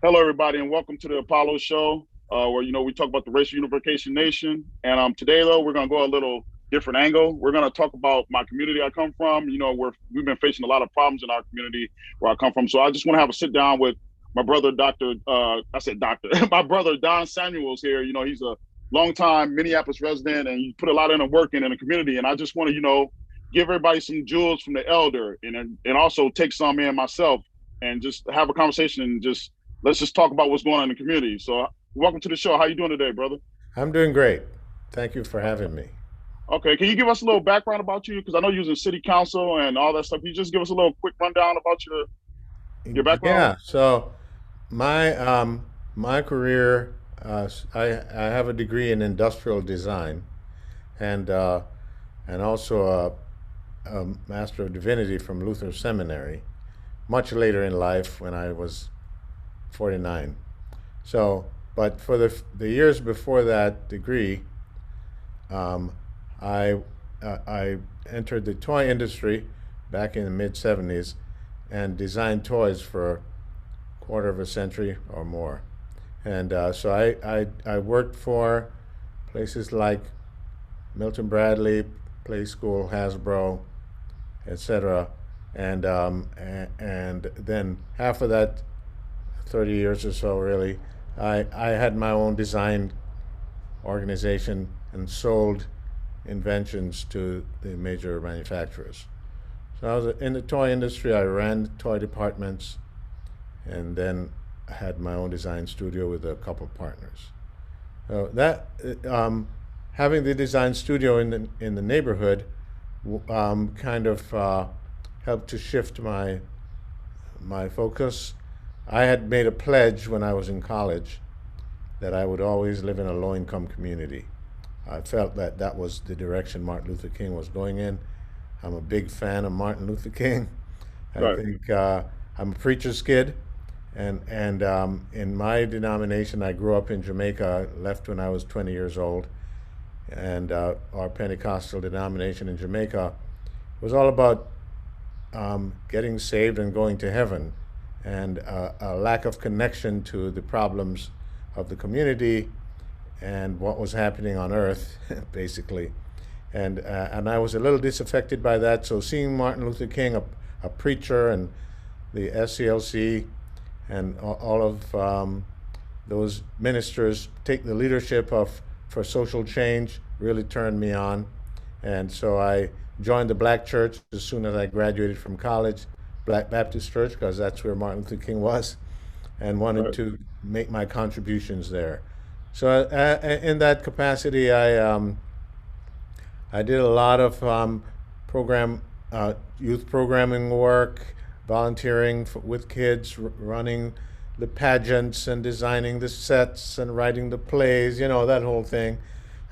Hello, everybody, and welcome to the Apollo Show, where we talk about the racial unification nation. And today, though, we're going to go a little different angle. We're going to talk about my community I come from. We've been facing a lot of problems in our community where I come from. So I just want to have a sit down with my brother, Doctor. I said Doctor. My brother Don Samuels here. He's a longtime Minneapolis resident, and he put a lot in work in the community. And I just want to give everybody some jewels from the elder, and also take some in myself, and just have a conversation and just let's just talk about what's going on in the community. So, welcome to the show. How you doing today, brother? I'm doing great. Thank you for having me. Okay, can you give us a little background about you? Because I know you're in city council and all that stuff. Can you just give us a little quick rundown about your background? Yeah, so my career, I have a degree in industrial design and also a Master of Divinity from Luther Seminary, much later in life when I was 49. So, but for the years before that degree, um, I I entered the toy industry back in the mid '70s and designed toys for a quarter of a century or more. And so I worked for places like Milton Bradley, Play School, Hasbro, etc. And then half of that 30 years or so really, I had my own design organization and sold inventions to the major manufacturers. So I was in the toy industry. I ran toy departments, and then I had my own design studio with a couple of partners. So that having the design studio in the neighborhood kind of helped to shift my focus. I had made a pledge when I was in college that I would always live in a low income community. I felt that that was the direction Martin Luther King was going in. I'm a big fan of Martin Luther King. I Right. think I'm a preacher's kid, and in my denomination, I grew up in Jamaica. Left when I was 20 years old, and our Pentecostal denomination in Jamaica was all about getting saved and going to heaven, and a lack of connection to the problems of the community and what was happening on earth, basically. And I was a little disaffected by that. So seeing Martin Luther King, a preacher, and the SCLC, and all of those ministers take the leadership of for social change really turned me on. And so I joined the Black Church as soon as I graduated from college, Black Baptist Church, because that's where Martin Luther King was, and wanted Right. to make my contributions there. So in that capacity, I did a lot of program youth programming work, volunteering with kids, running the pageants and designing the sets and writing the plays, that whole thing,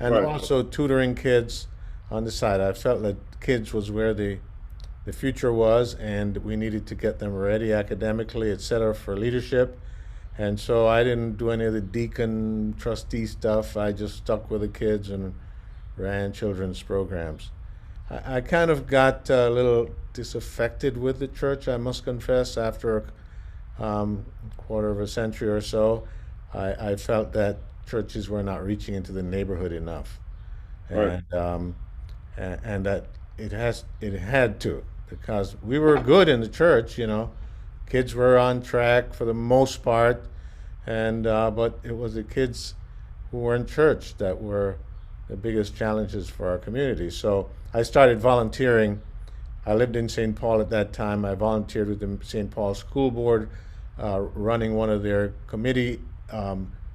and Right. also tutoring kids on the side. I felt that kids was where the future was, and we needed to get them ready academically, et cetera, for leadership. And so I didn't do any of the deacon trustee stuff. I just stuck with the kids and ran children's programs. I kind of got a little disaffected with the church, I must confess, after quarter of a century or so. I felt that churches were not reaching into the neighborhood enough, Right. and and that it had to, because we were good in the church, kids were on track for the most part, and but it was the kids who were in church that were the biggest challenges for our community. So I started volunteering. I lived in St. Paul at that time. I volunteered with the St. Paul School Board, running one of their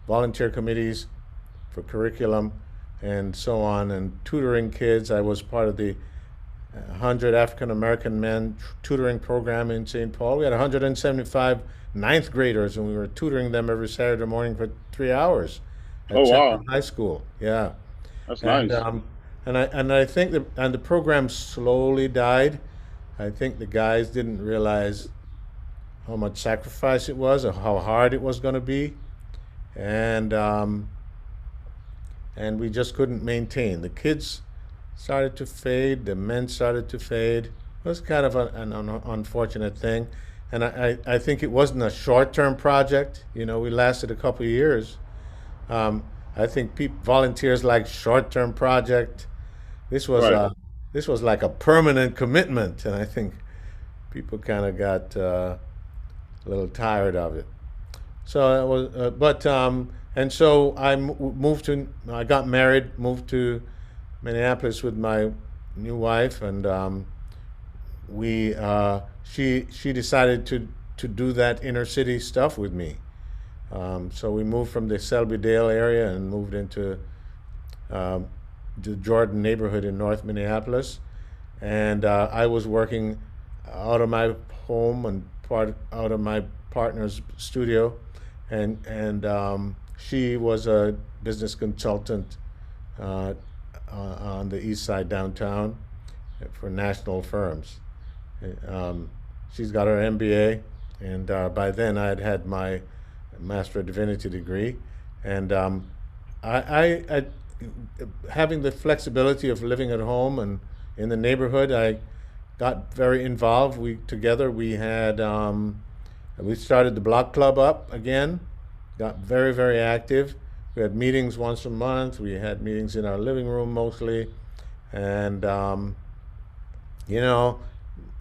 volunteer committees for curriculum and so on, and tutoring kids. I was part of the 100 African American men tutoring program in St. Paul. We had 175 ninth graders, and we were tutoring them every Saturday morning for 3 hours at Oh, Central wow. High School. Yeah, That's and nice. um, and I think the program slowly died. I think the guys didn't realize how much sacrifice it was, or how hard it was going to be, and and we just couldn't maintain. The kids started to fade, the men started to fade. It was kind of an unfortunate thing. And I think it wasn't a short-term project. You know, we lasted a couple of years. Um, I think volunteers like short-term project. This was Right. this was like a permanent commitment, and I think people kind of got a little tired of it. So it was, and so moved to, I got married, moved to Minneapolis with my new wife, and she decided to do that inner city stuff with me. So we moved from the Selby Dale area and moved into um, the Jordan neighborhood in North Minneapolis, and I was working out of my home and part out of my partner's studio, and she was a business consultant uh, on the east side downtown for national firms. Um, she's got her MBA, and by then I had had my Master of Divinity degree, and I having the flexibility of living at home and in the neighborhood, I got very involved. We started the block club up again, got very, very active. We had meetings once a month. We had meetings in our living room mostly, and you know,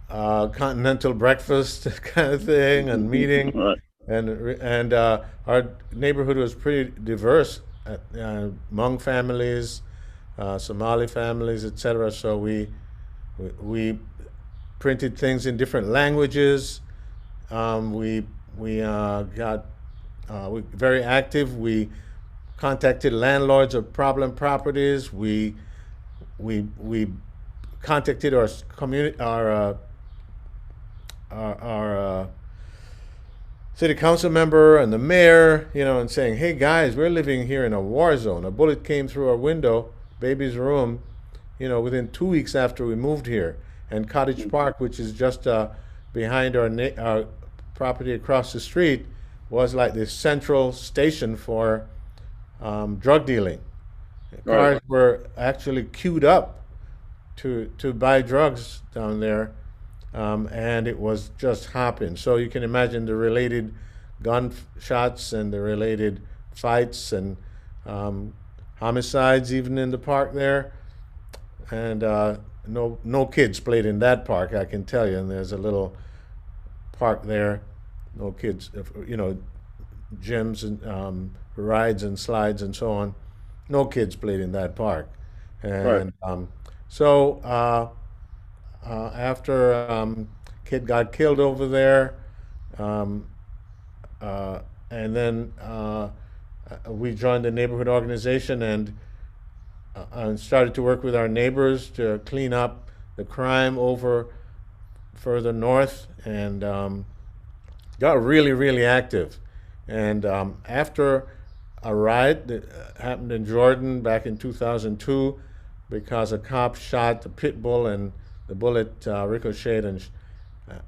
continental breakfast kind of thing, and meeting, Right. and our neighborhood was pretty diverse Hmong families, Somali families, etc. So we printed things in different languages. We very active. We contacted landlords of problem properties. We contacted our community, our city council member and the mayor, you know, and saying, "Hey guys, we're living here in a war zone. A bullet came through our window, baby's room, you know, within 2 weeks after we moved here." And Cottage Park, which is just behind our property across the street, was like the central station for drug dealing. Right. Cars were actually queued up to buy drugs down there, and it was just hopping. So you can imagine the related gunshots and the related fights and homicides even in the park there. And no kids played in that park, I can tell you. And there's a little park there, no kids, you know, gyms and rides and slides and so on. No kids played in that park. Right. And so after kid got killed over there, um, and then we joined the neighborhood organization and started to work with our neighbors to clean up the crime over further north, and got really, really active. And after a riot that happened in Jordan back in 2002, because a cop shot the pit bull and the bullet ricocheted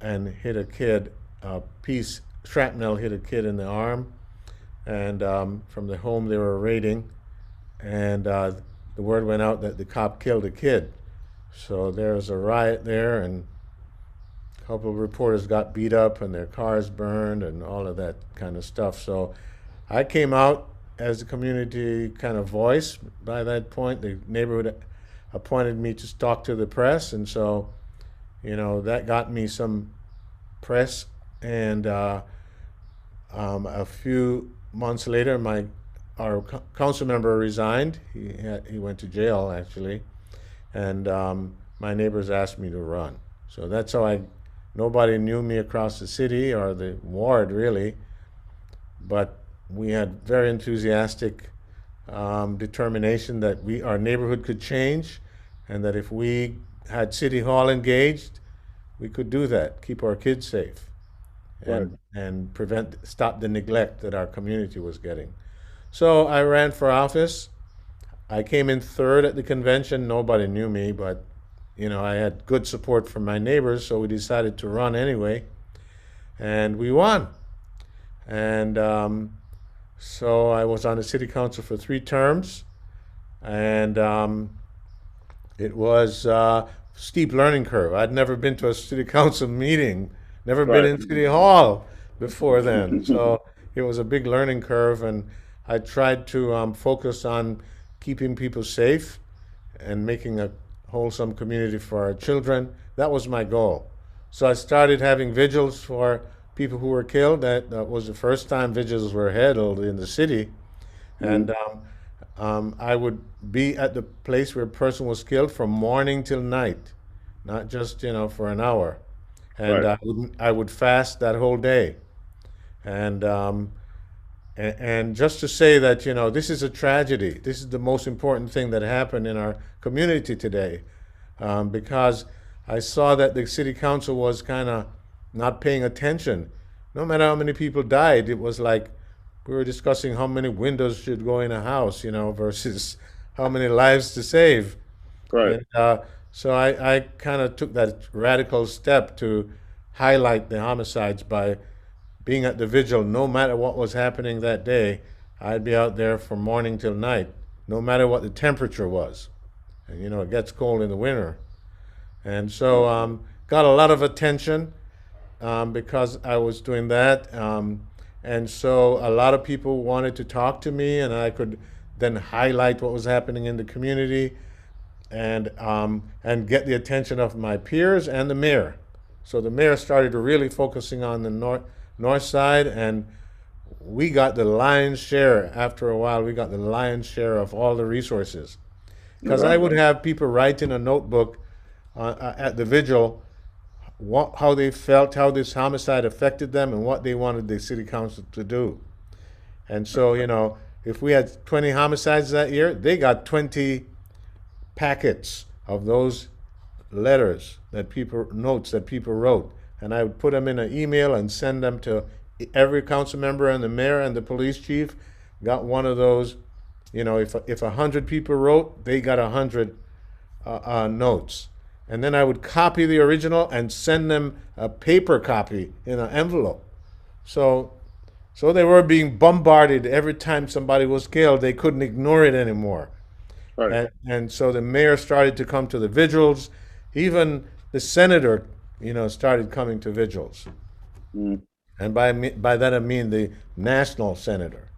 and hit a kid. A piece shrapnel hit a kid in the arm, and from the home they were raiding, and the word went out that the cop killed a kid. So there was a riot there, and a couple of reporters got beat up and their cars burned and all of that kind of stuff. So I came out as a community kind of voice. By that point, the neighborhood appointed me to talk to the press, and so you know that got me some press. And a few months later, our council member resigned. He went to jail actually, and my neighbors asked me to run. So that's how I. Nobody knew me across the city or the ward really, but we had very enthusiastic determination that our neighborhood could change, and that if we had City Hall engaged, we could do that, keep our kids safe, Right. and stop the neglect that our community was getting. So I ran for office. I came in third at the convention. Nobody knew me, but you know I had good support from my neighbors, so we decided to run anyway, and we won. And so I was on the city council for 3 terms, and it was a steep learning curve. I'd never been to a city council meeting, Never been Right. in City Hall before then. So it was a big learning curve, and I tried to focus on keeping people safe and making a wholesome community for our children. That was my goal. So I started having vigils for people who were killed. That was the first time vigils were held in the city. Mhm. And I would be at the place where a person was killed from morning till night, not just, for an hour. And Right. I would fast that whole day. And and just to say that, this is a tragedy. This is the most important thing that happened in our community today, because I saw that the city council was kind of not paying attention. No matter how many people died, it was like we were discussing how many windows should go in a house, versus how many lives to save. Right. And so I kind of took that radical step to highlight the homicides by being at the vigil. No matter what was happening that day, I'd be out there from morning till night, no matter what the temperature was. And it gets cold in the winter. And so got a lot of attention because I was doing that. And so a lot of people wanted to talk to me, and I could then highlight what was happening in the community and get the attention of my peers and the mayor. So the mayor started really focusing on the north side, and we got the lion's share. After a while, we got the lion's share of all the resources. Because I Okay. would have people write in a notebook at the vigil how they felt, how this homicide affected them, and what they wanted the city council to do. And so, if we had 20 homicides that year, they got 20 packets of those notes that people wrote. And I would put them in an email and send them to every council member, and the mayor and the police chief got one of those. If 100 people wrote, they got 100 notes. And then I would copy the original and send them a paper copy in an envelope. So, so they were being bombarded every time somebody was killed. They couldn't ignore it anymore. Right. And so the mayor started to come to the vigils. Even the senator, started coming to vigils. Mhm. And by that I mean the national senator.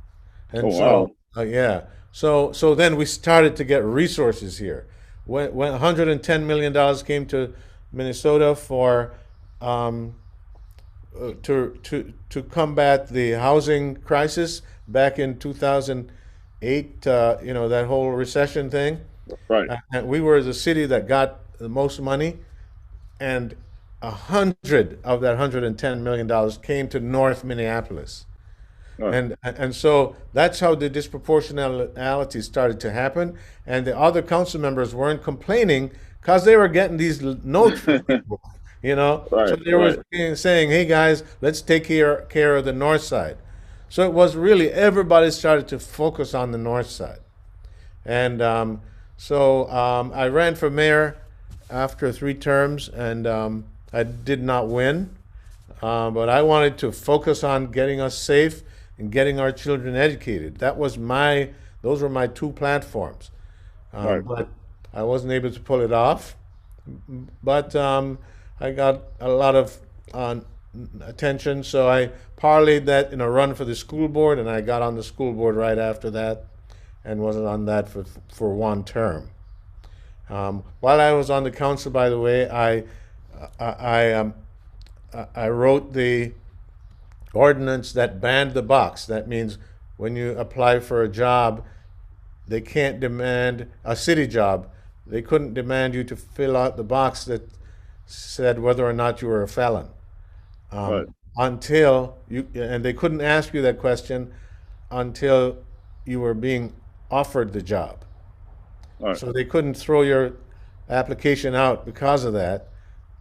Oh And so, wow. yeah. So then we started to get resources here. When $110 million came to Minnesota for um, to combat the housing crisis back in 2008, that whole recession thing. Right. And we were the city that got the most money, and 100 of that $110 million came to North Minneapolis. Right. And so that's how the disproportionality started to happen. And the other council members weren't complaining because they were getting these notes from people, So Right. they were Right. saying, "Hey guys, let's take care of the north side." So it was really everybody started to focus on the north side. And I ran for mayor after 3 terms, and I did not win. But I wanted to focus on getting us safe and getting our children educated. Those were my two platforms. Right. But I wasn't able to pull it off. But I got a lot of attention, so I parlayed that in a run for the school board, and I got on the school board right after that, and was on that for 1 term. While I was on the council, by the way, I wrote the ordinance that banned the box. That means when you apply for a job, they can't demand a city job. They couldn't demand you to fill out the box that said whether or not you were a felon, Right. until and they couldn't ask you that question until you were being offered the job. Right. So they couldn't throw your application out because of that.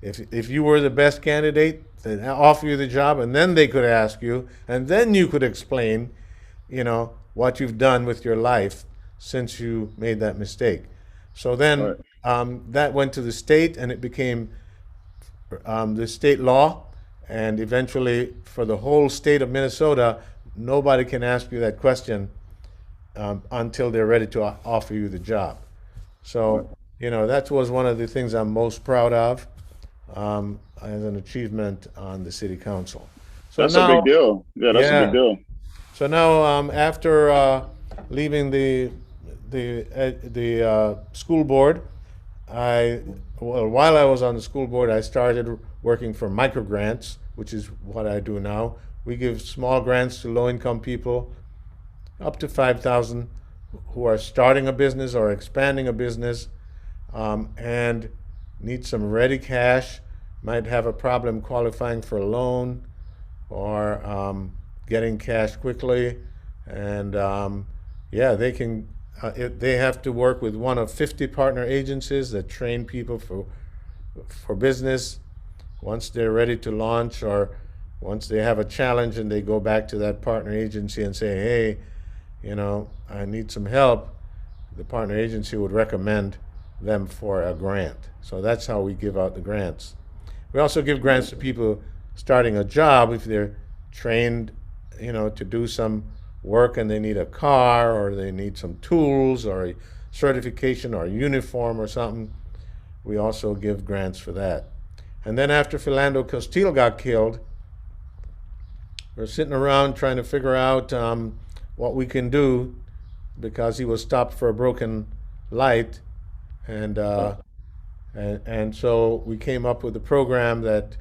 If you were the best candidate, they'd offer you the job, and then they could ask you, and then you could explain, what you've done with your life since you made that mistake. So then Right. that went to the state, and it became the state law, and eventually for the whole state of Minnesota, nobody can ask you that question until they're ready to offer you the job. Right. So, that was one of the things I'm most proud of. as an achievement on the city council. So That's a big now, deal. Yeah, that's a big yeah. deal. So now, after leaving the school board, while I was on the school board, I started working for microgrants, which is what I do now. We give small grants to low-income people, up to 5,000, who are starting a business or expanding a business, and need some ready cash, might have a problem qualifying for a loan, or getting cash quickly. And yeah, they can. They have to work with one of 50 partner agencies that train people for business. Once they're ready to launch, or once they have a challenge and they go back to that partner agency and say, "Hey, I need some help," the partner agency would recommend them for a grant. So that's how we give out the grants. We also give grants to people starting a job if they're trained, to do some work and they need a car or they need some tools or a certification or a uniform or something. We also give grants for that. And then after Philando Castile got killed, we're sitting around trying to figure out what we can do because he was stopped for a broken light, and Right. so we came up with a program that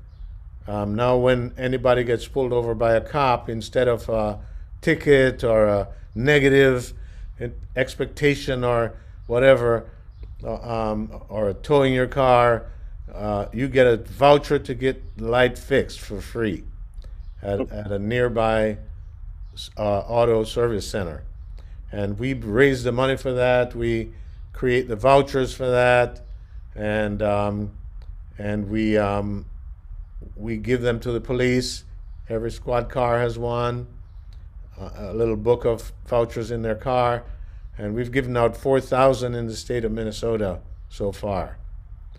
now when anybody gets pulled over by a cop, instead of a ticket or a negative expectation or whatever, or towing your car, you get a voucher to get the light fixed for free at a nearby auto service center. And we raise the money for that. We create the vouchers for that, and and we give them to the police. Every squad car has one, a little book of vouchers in their car, and we've given out 4,000 in the state of Minnesota so far.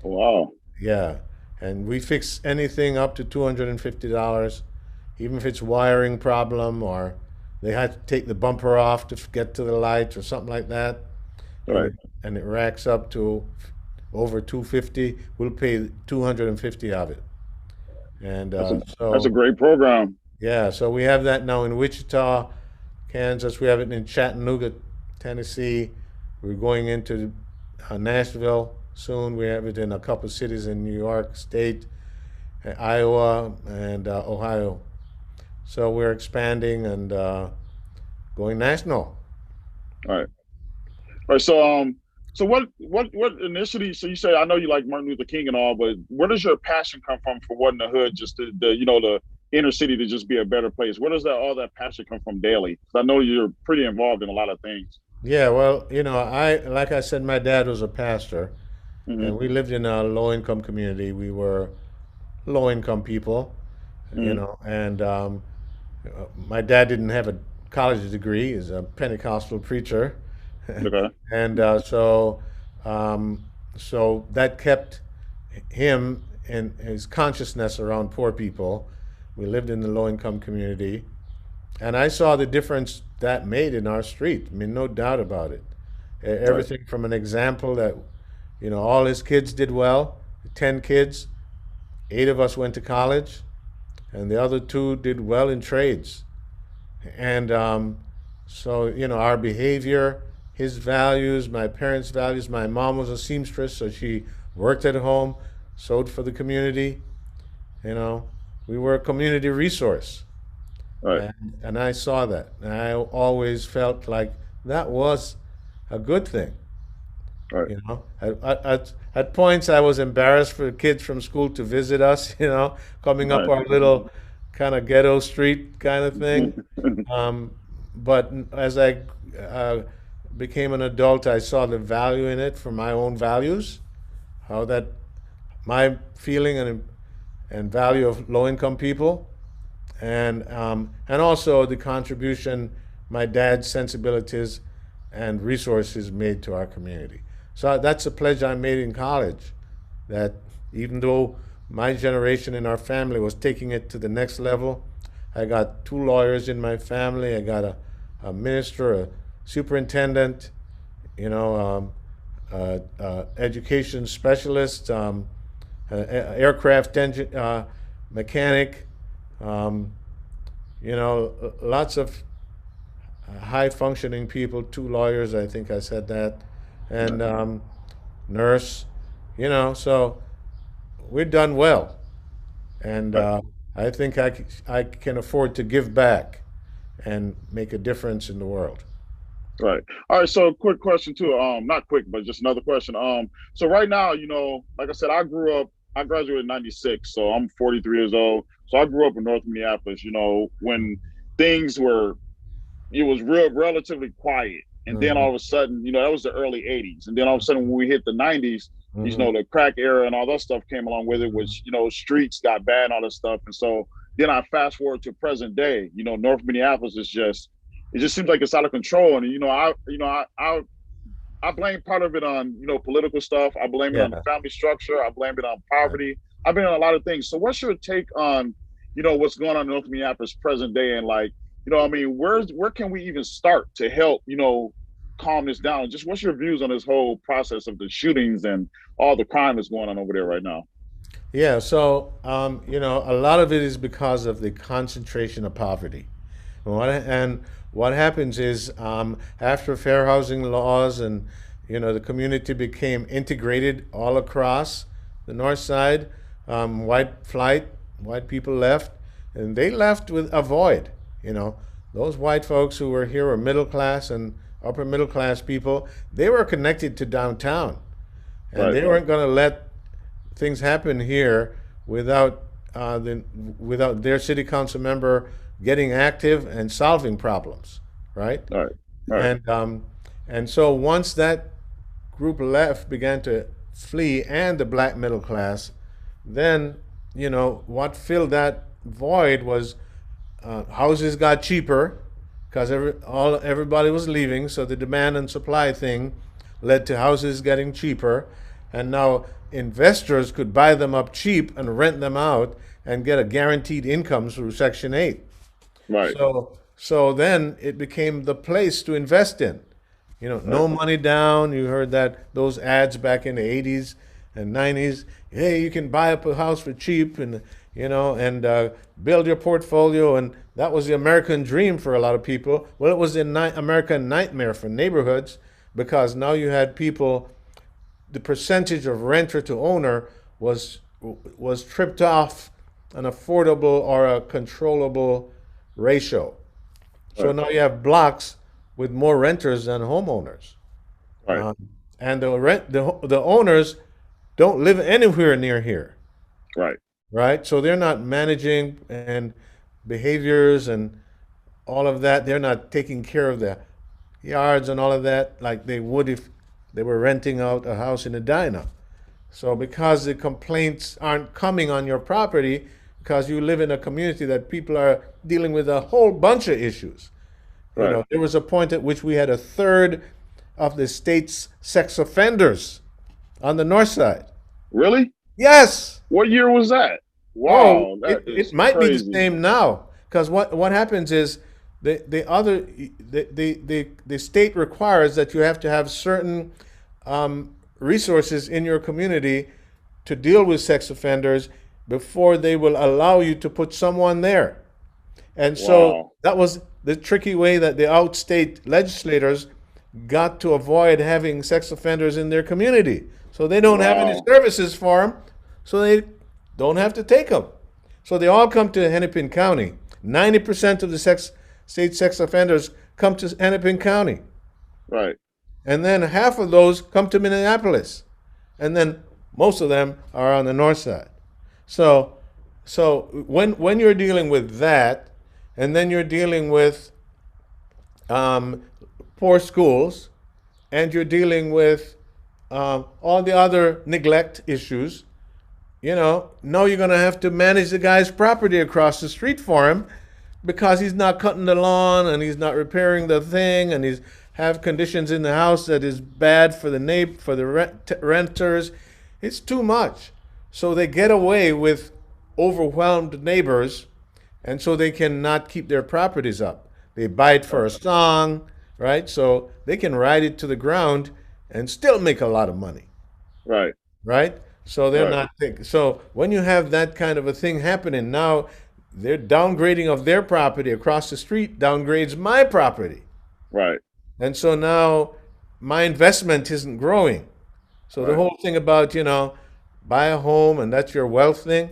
Wow. Yeah, and we fix anything up to $250, even if it's wiring problem or they had to take the bumper off to get to the light or something like that, and Right. it racks up to over 250. We'll pay 250 of it, and That's a great program. yeah, so we have that now in Wichita, Kansas. We have it in Chattanooga, Tennessee. We're going into Nashville soon. We have it in a couple cities in New York State, Iowa, and Ohio. So we're expanding and going national. Right. Right. So what initially? So you say I know you like Martin Luther King and all, but where does your passion come from for wanting the hood, just the inner city to just be a better place? Where does that all that passion come from daily? 'Cause I know you're pretty involved in a lot of things. Yeah, well, I like I said, my dad was a pastor, and Hmm. we lived in a low-income community. We were low-income people, Hmm. and my dad didn't have a college degree. He's a Pentecostal preacher, Okay. and um, so that kept him and his consciousness around poor people. We lived in the low-income community, and I saw the difference that made in our street. I mean, no doubt about it. Right. Everything from an example that, all his kids did well, 10 kids, 8 of us went to college, and the other 2 did well in trades. And so, our behavior, his values, my parents' values. My mom was a seamstress, so she worked at home, sewed for the community. You know, we were a community resource. Right. And I saw that. And I always felt like that was a good thing. Right. At points, I was embarrassed for kids from school to visit us, coming up Right. our little kind of ghetto street kind of thing. Um, but as I uh, became an adult, I saw the value in it for my own values, how that my feeling and value of low income people, and also the contribution my dad's sensibilities and resources made to our community. So that's a pledge I made in college, that even though my generation in our family was taking it to the next level, I got 2 lawyers in my family. I got a minister, a superintendent, you know, education specialist, aircraft engine mechanic, um, lots of high functioning people, two lawyers, I think I said that, and Right. nurse, so we're done well. And Right. I think I can afford to give back and make a difference in the world. Right. All right. So, quick question too. Not quick, but just another question. So right now, like I said, I graduated in '96, so I'm 43 years old. So I grew up in North Minneapolis. When things were it was relatively quiet. And then Hmm. all of a sudden, that was the early '80s. And then all of a sudden, when we hit the '90s, Hmm. the crack era and all that stuff came along with it, which, streets got bad and all that stuff. And so then I fast forward to present day, North Minneapolis it just seems like it's out of control. And, I blame part of it on, political stuff. I blame it on the Yeah. family structure. I blame it on Yeah. poverty. I blame it on a lot of things. So what's your take on, what's going on in North Minneapolis present day and like, I mean, where can we even start to help, calm this down? Just what's your views on this whole process of the shootings and all the crime that's going on over there right now? Yeah, so a lot of it is because of the concentration of poverty. And what happens is after fair housing laws and the community became integrated all across the north side, white flight, white people left, and they left with a void. You know, those white folks who were here were middle class and upper middle class people. They were connected to downtown, and Right, they weren't going to let things happen here without without their city council member getting active and solving problems, right? right, right, And so once that group left, began to flee, and the black middle class, then what filled that void was houses got cheaper because everybody was leaving, so the demand and supply thing led to houses getting cheaper, and now investors could buy them up cheap and rent them out and get a guaranteed income through Section 8. right, So then it became the place to invest in. right, No money down. You heard those ads back in the 80s and 90s. Hey, you can buy up a house for cheap and build your portfolio, and that was the American dream for a lot of people. Well, it was the American nightmare for neighborhoods because now you had people, the percentage of renter to owner was tripped off an affordable or a controllable ratio. So right, now you have blocks with more renters than homeowners. right, And the owners don't live anywhere near here, right, right? So they're not managing and behaviors and all of that. They're not taking care of the yards and all of that like they would if they were renting out a house in Edina. So because the complaints aren't coming on your property, because you live in a community that people are dealing with a whole bunch of issues. right. There was a point at which we had a third of the state's sex offenders on the north side. Really? Yes. What year was that? Oh, Wow, that it is might be the crazy. same now. Because what happens is the state requires that you have to have certain resources in your community to deal with sex offenders before they will allow you to put someone there. And so Wow. that was the tricky way that the outstate legislators got to avoid having sex offenders in their community. So they don't have any Wow. services for them, so they don't have to take them. So they all come to Hennepin County. 90% of the state sex offenders come to Hennepin County. Right. And then half of those come to Minneapolis. And then most of them are on the north side. So when you're dealing with that, and then you're dealing with um, poor schools, and you're dealing with all the other neglect issues, now you're going to have to manage the guy's property across the street for him because he's not cutting the lawn and he's not repairing the thing and he's have conditions in the house that is bad for the renters. It's too much. So they get away with overwhelmed neighbors, and so they cannot keep their properties up. They buy it for Right. a song, right? So they can ride it to the ground and still make a lot of money, Right. right? So they're Right. not think. So when you have that kind of a thing happening, now their downgrading of their property across the street downgrades my property. Right. And so now my investment isn't growing. So the Right. whole thing about, buy a home and that's your wealth thing,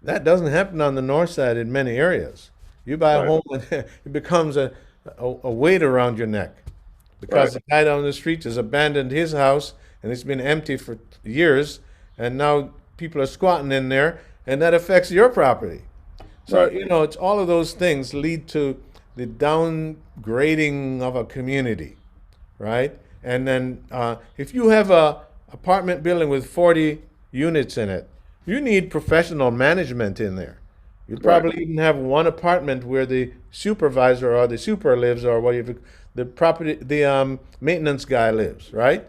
that doesn't happen on the north side in many areas. You buy a Right. home and it becomes a weight around your neck Right. because the guy down the street has abandoned his house and it's been empty for years and now people are squatting in there and that affects your property. So, Right. it's all of those things lead to the downgrading of a community, right? And then if you have a apartment building with 40 units in it, you need professional management in there. You Right. probably even have one apartment where the supervisor or the super lives, or whatever the property, the maintenance guy lives, right?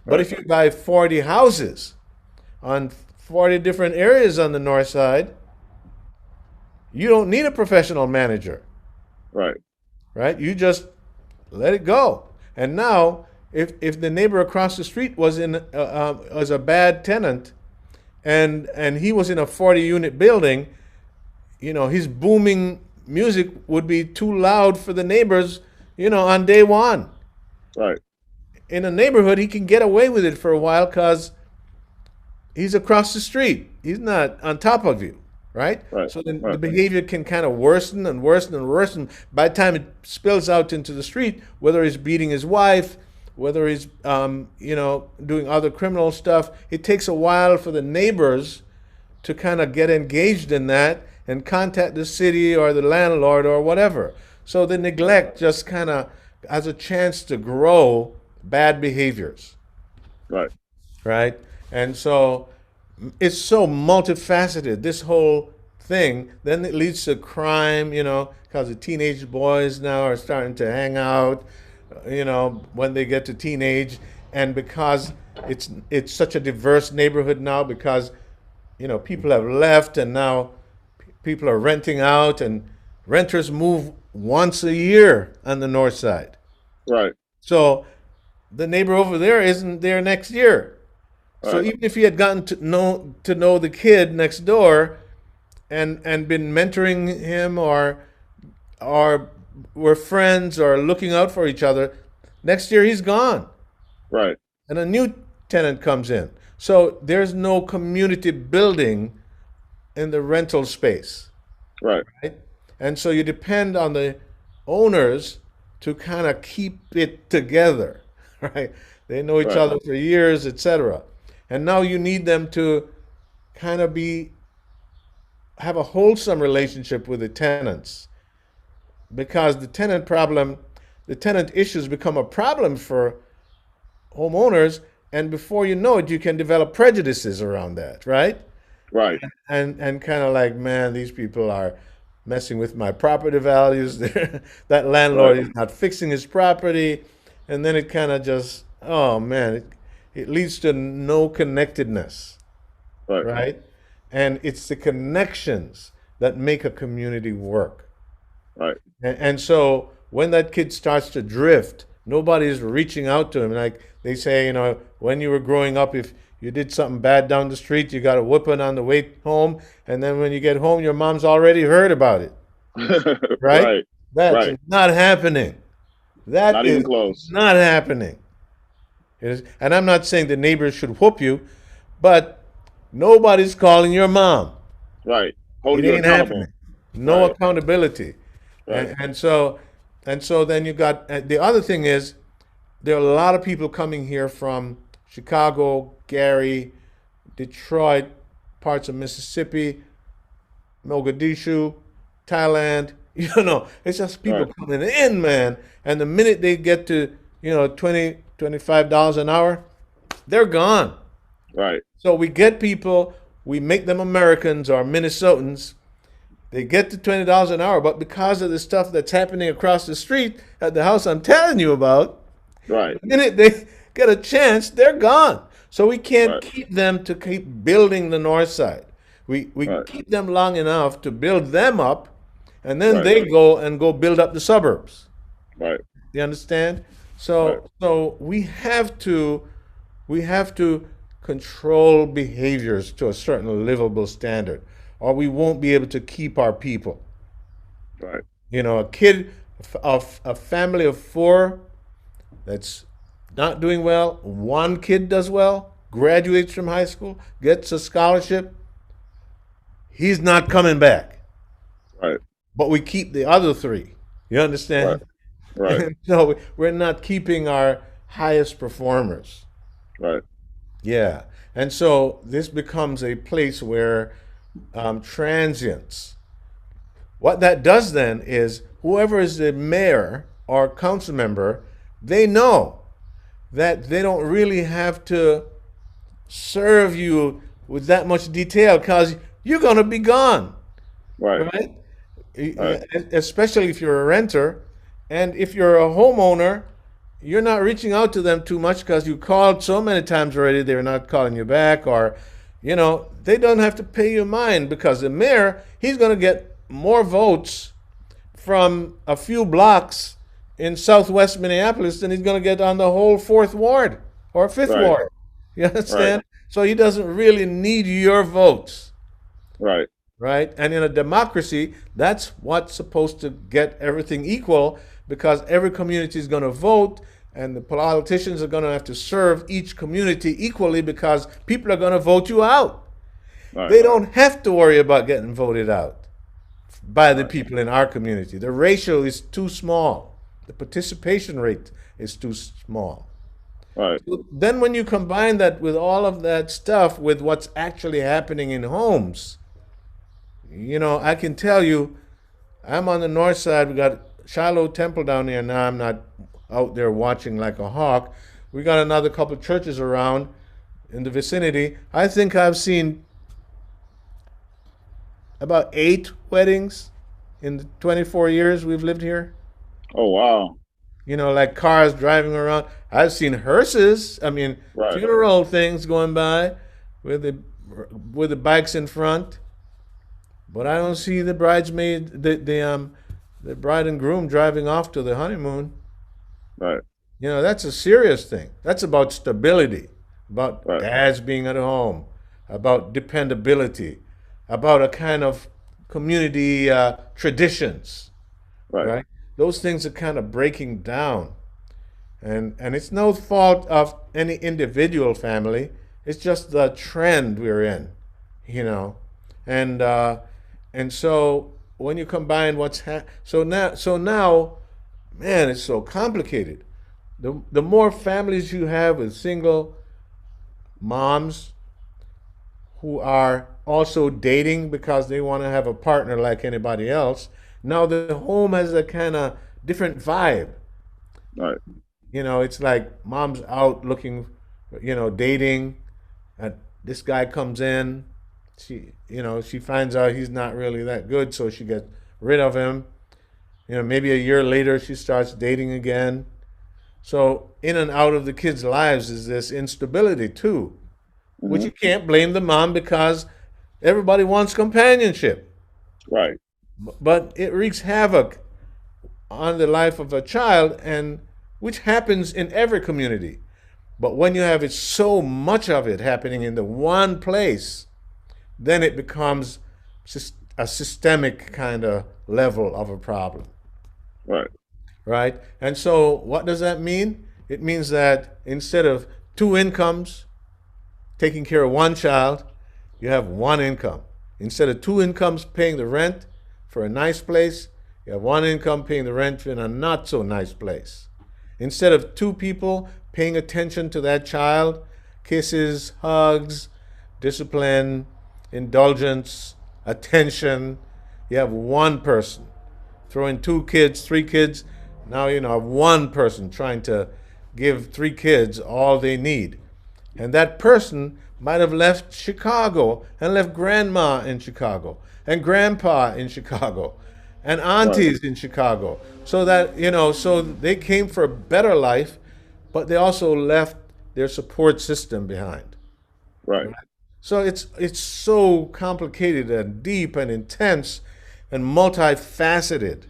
But Right. if you buy 40 houses on 40 different areas on the north side, you don't need a professional manager, Right. right? You just let it go. And now, if the neighbor across the street was a bad tenant, and he was in a 40 unit building, his booming music would be too loud for the neighbors, on day one. Right. In a neighborhood, he can get away with it for a while because he's across the street. He's not on top of you, right? Right. So then the Right. behavior can kind of worsen and worsen and worsen. By the time it spills out into the street, whether he's beating his wife, whether he's doing other criminal stuff, it takes a while for the neighbors to kind of get engaged in that and contact the city or the landlord or whatever. So the neglect just kind of has a chance to grow bad behaviors, Right. right? And so it's so multifaceted, this whole thing. Then it leads to crime, because the teenage boys now are starting to hang out, when they get to teenage. And because it's such a diverse neighborhood now, because, people have left and now people are renting out, and renters move once a year on the north side. Right. So the neighbor over there isn't there next year. So Right. even if you had gotten to know the kid next door and been mentoring him or were friends or looking out for each other, next year he's gone Right. and a new tenant comes in. So there's no community building in the rental space, Right. right? And so you depend on the owners to kind of keep it together, right? They know each Right. other for years, etc. And now you need them to kind of have a wholesome relationship with the tenants, because the tenant issues become a problem for homeowners, and before you know it, you can develop prejudices around that, right? Right. And kind of like, man, these people are messing with my property values. That Right. landlord is not fixing his property, and then it kind of just, oh man, it leads to no connectedness, Right. right? And it's the connections that make a community work. Right. And so when that kid starts to drift, nobody's reaching out to him. Like they say, when you were growing up, if you did something bad down the street, you got a whooping on the way home, and then when you get home, your mom's already heard about it, right? Right. That's Right. not happening. That Not even is close. not happening. And I'm not saying the neighbors should whoop you, but nobody's calling your mom. Right. It Holding you ain't accountable. happening. No Right. accountability. Right. And so then you got the other thing is there are a lot of people coming here from Chicago, Gary, Detroit, parts of Mississippi, Mogadishu, Thailand. It's just people Right. coming in, man. And the minute they get to, 20, $25 an hour, they're gone. Right. So we get people, we make them Americans or Minnesotans. They get to $20 an hour, but because of the stuff that's happening across the street at the house I'm telling you about, Right. the minute they get a chance, they're gone. So we can't Right. keep them to keep building the north side. We Right. keep them long enough to build them up, and then Right. they go build up the suburbs. Right. You understand? Right. So we have to control behaviors to a certain livable standard, or we won't be able to keep our people. Right. You know, a kid of a family of four that's not doing well, one kid does well, graduates from high school, gets a scholarship, he's not coming back. Right. But we keep the other three. You Right. understand? Right. And so we're not keeping our highest performers. Right. Yeah. And so this becomes a place where transients, what that does then is whoever is the mayor or council member, they know that they don't really have to serve you with that much detail because you're going to be gone, Right. right? Right. Especially if you're a renter. And if you're a homeowner, you're not reaching out to them too much because you called so many times already, they're not calling you back, or, they don't have to pay you mind because the mayor, he's going to get more votes from a few blocks in southwest Minneapolis than he's going to get on the whole fourth ward or fifth Right. ward. You Right. understand? So he doesn't really need your votes, Right. right? And in a democracy, that's what's supposed to get everything equal because every community is going to vote and the politicians are going to have to serve each community equally because people are going to vote you out. Right. They don't have to worry about getting voted out by the Right. people in our community. The ratio is too small. The participation rate is too small. Right. Then when you combine that with all of that stuff with what's actually happening in homes, I can tell you, I'm on the north side. We got Shiloh Temple down there now. I'm not out there watching like a hawk. We got another couple churches around in the vicinity. I think I've seen about 8 weddings in the 24 years we've lived here. Oh wow. Like cars driving around. I've seen hearses. I mean, Right. funeral things going by with the bikes in front. But I don't see the bridesmaid, the bride and groom driving off to the honeymoon. Right. That's a serious thing. That's about stability, about Right. dads being at home, about dependability, about a kind of community traditions, Right. right? Those things are kind of breaking down. And it's no fault of any individual family. It's just the trend we're in, you know. And and so when you combine so now, man, it's so complicated. The more families you have with single moms who are also dating because they want to have a partner like anybody else, now the home has a kind of different vibe. Right. It's like mom's out looking, dating, and this guy comes in. She finds out he's not really that good, so she gets rid of him. Maybe a year later she starts dating again. So in and out of the kids' lives is this instability too, which Hmm. you can't blame the mom because everybody wants companionship. Right. But it wreaks havoc on the life of a child, and which happens in every community. But when you have it so much of it happening in the one place, then it becomes a systemic kind of level of a problem, Right. right? And so what does that mean? It means that instead of two incomes taking care of one child, you have one income. Instead of two incomes paying the rent for a nice place, you have one income paying the rent in a not so nice place. Instead of two people paying attention to that child, kisses, hugs, discipline, indulgence, attention, you have one person. Throw in two kids, three kids, now have one person trying to give three kids all they need. And that person might have left Chicago and left grandma in Chicago and grandpa in Chicago and Right. aunties in Chicago. So that, so they came for a better life, but they also left their support system behind. Right. So it's so complicated and deep and intense and multifaceted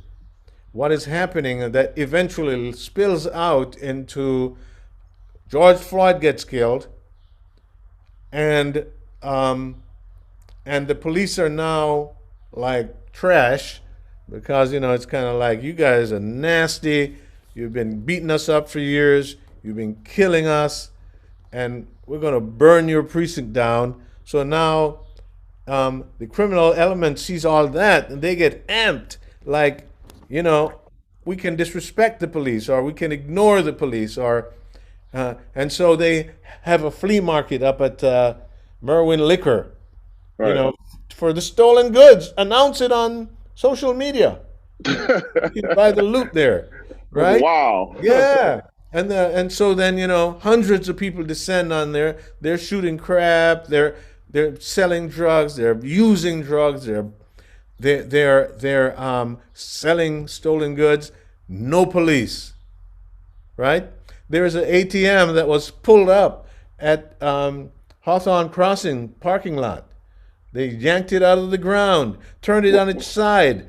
what is happening that eventually spills out into George Floyd gets killed. and um, and the police are now like trash because it's kind of like you guys are nasty. You've been beating us up for years. You've been killing us, and we're going to burn your precinct down. So now the criminal element sees all that and they get amped. Like, you know, we can disrespect the police or we can ignore the police and so they have a flea market up at Merwin Liquor, you Right. know, for the stolen goods. Announce it on social media. You can buy the loot there, right? Wow. Yeah. And so then hundreds of people descend on there. They're shooting crap. They're selling drugs. They're using drugs. They're selling stolen goods. No police, right? There's an ATM that was pulled up at Hawthorne Crossing parking lot. They yanked it out of the ground, turned it on its side,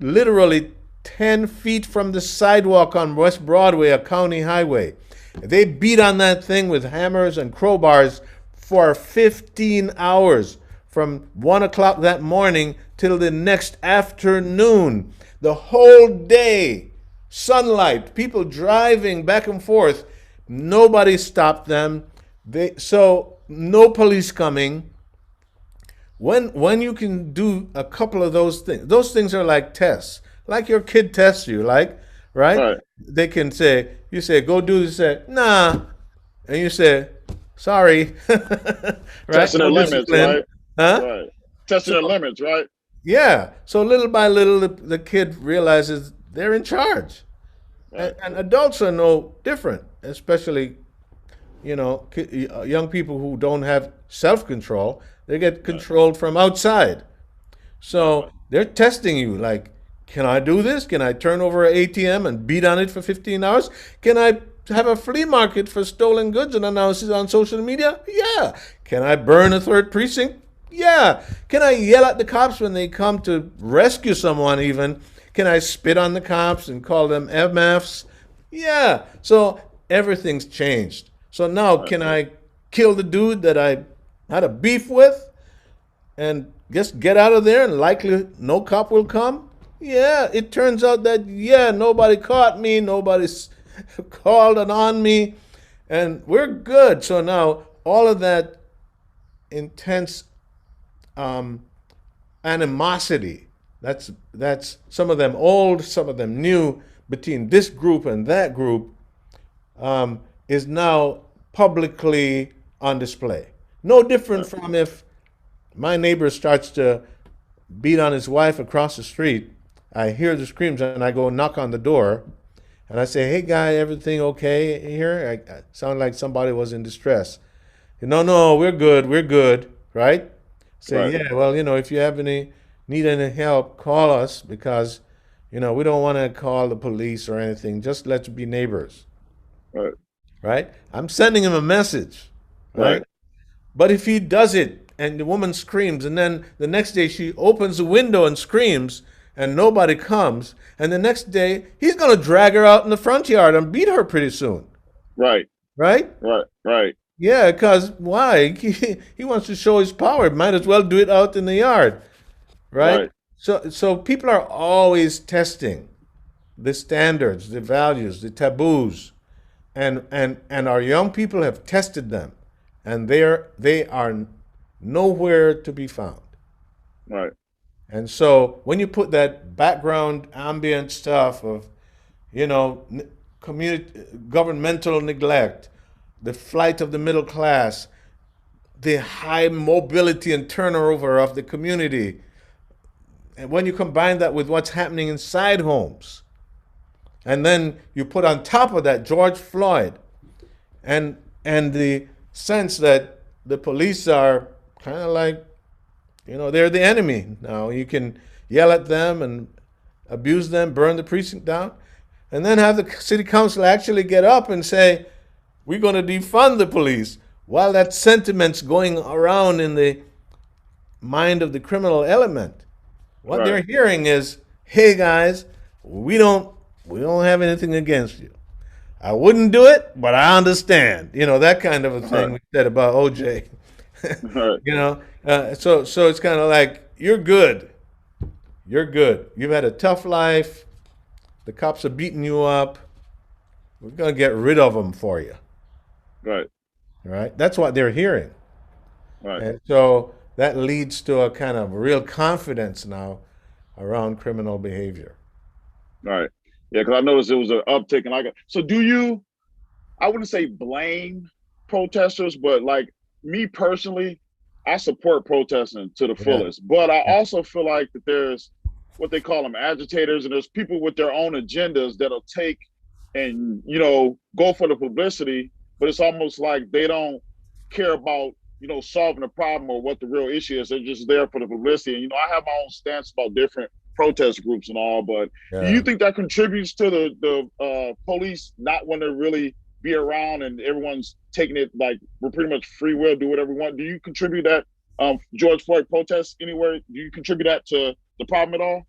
literally 10 feet from the sidewalk on West Broadway, a county highway. They beat on that thing with hammers and crowbars for 15 hours from 1 o'clock that morning till the next afternoon. The whole day, sunlight, people driving back and forth. Nobody stopped them. So no police coming. When you can do a couple of those things are like tests, like your kid tests you, like, right? Right. They can say, you say, go do this, say, nah, and you say, sorry, right? Testing No their limits, discipline, right? huh? Right. Testing So their limits, right? yeah, so little by little, the kid realizes they're in charge, Right. and adults are no different, especially young people who don't have self control. They get Right. controlled from outside. Right. So they're testing you like, can I do this? Can I turn over an ATM and beat on it for 15 hours? Can I have a flea market for stolen goods and announce it on social media? Yeah. Can I burn a third precinct? Yeah. Can I yell at the cops when they come to rescue someone even? Can I spit on the cops and call them MFs? Yeah. So everything's changed. So now Right. can I kill the dude that I had a beef with and just get out of there and likely no cop will come? Yeah, it turns out that, yeah, nobody caught me, nobody's called on me, and we're good. So now all of that intense um, animosity, that's some of them old, some of them new, between this group and that group, is now publicly on display. No different Right. from if my neighbor starts to beat on his wife across the street. I hear the screams and I go knock on the door and I say, "Hey, guy, everything okay here?" I sound like somebody was in distress. No, no, we're good, right? Say, Right. yeah, well, if you have need any help, call us because, we don't want to call the police or anything. Just let's be neighbors, Right. right? I'm sending him a message, right? Right. But if he does it and the woman screams, and then the next day she opens the window and screams, and nobody comes, and the next day he's going to drag her out in the front yard and beat her pretty soon, Right. right? Right. Right. Yeah, because why? He wants to show his power. Might as well do it out in the yard, right? Right. So people are always testing the standards, the values, the taboos, and our young people have tested them, and they are nowhere to be found. Right. And so when you put that background ambient stuff of, community governmental neglect, the flight of the middle class, the high mobility and turnover of the community, and when you combine that with what's happening inside homes, and then you put on top of that George Floyd and the sense that the police are kind of like, they're the enemy. Now you can yell at them and abuse them, burn the precinct down, and then have the city council actually get up and say, we're going to defund the police, while that sentiment's going around in the mind of the criminal element. What Right. they're hearing is, hey guys, we don't have anything against you. I wouldn't do it, but I understand. That kind of a thing Right. we said about OJ. Right. So it's kind of like you're good. You're good. You've had a tough life. The cops are beating you up. We're gonna get rid of them for you. Right. Right? That's what they're hearing. Right. And so that leads to a kind of real confidence now around criminal behavior. Right. Yeah, because I noticed it was an uptick, and so do you? I wouldn't say blame protesters, but like me personally, I support protesting to the Yeah. fullest. But I Yeah. also feel like that there's what they call them agitators, and there's people with their own agendas that'll take and go for the publicity, but it's almost like they don't care about solving the problem or what the real issue is. They're just there for the publicity. And I have my own stance about different protest groups and all, but do you Yeah. think that contributes to the police not want to really be around and everyone's taking it like we're pretty much free will, do whatever we want? Do you contribute that George Floyd protests anywhere? Do you contribute that to the problem at all?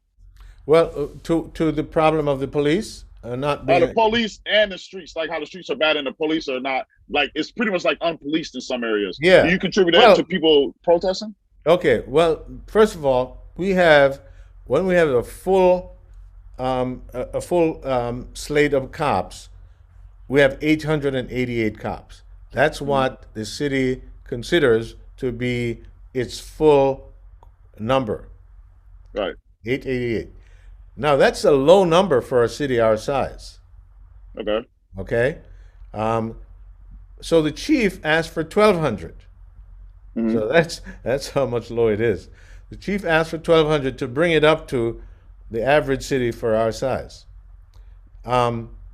Well, to the problem of the police not The being. police and the streets, like how the streets are bad and the police are not, like it's pretty much like unpoliced in some areas. Do Yeah. you contribute that to Well, people protesting? okay. Well, first of all, when we have a full slate of cops, we have 888 cops. That's Mm-hmm. what the city considers to be its full number, Right. 888. Now, that's a low number for a city our size, Okay. okay? Um, so the chief asked for 1,200. Mm-hmm. So that's how much low it is. The chief asked for 1,200 to bring it up to the average city for our size.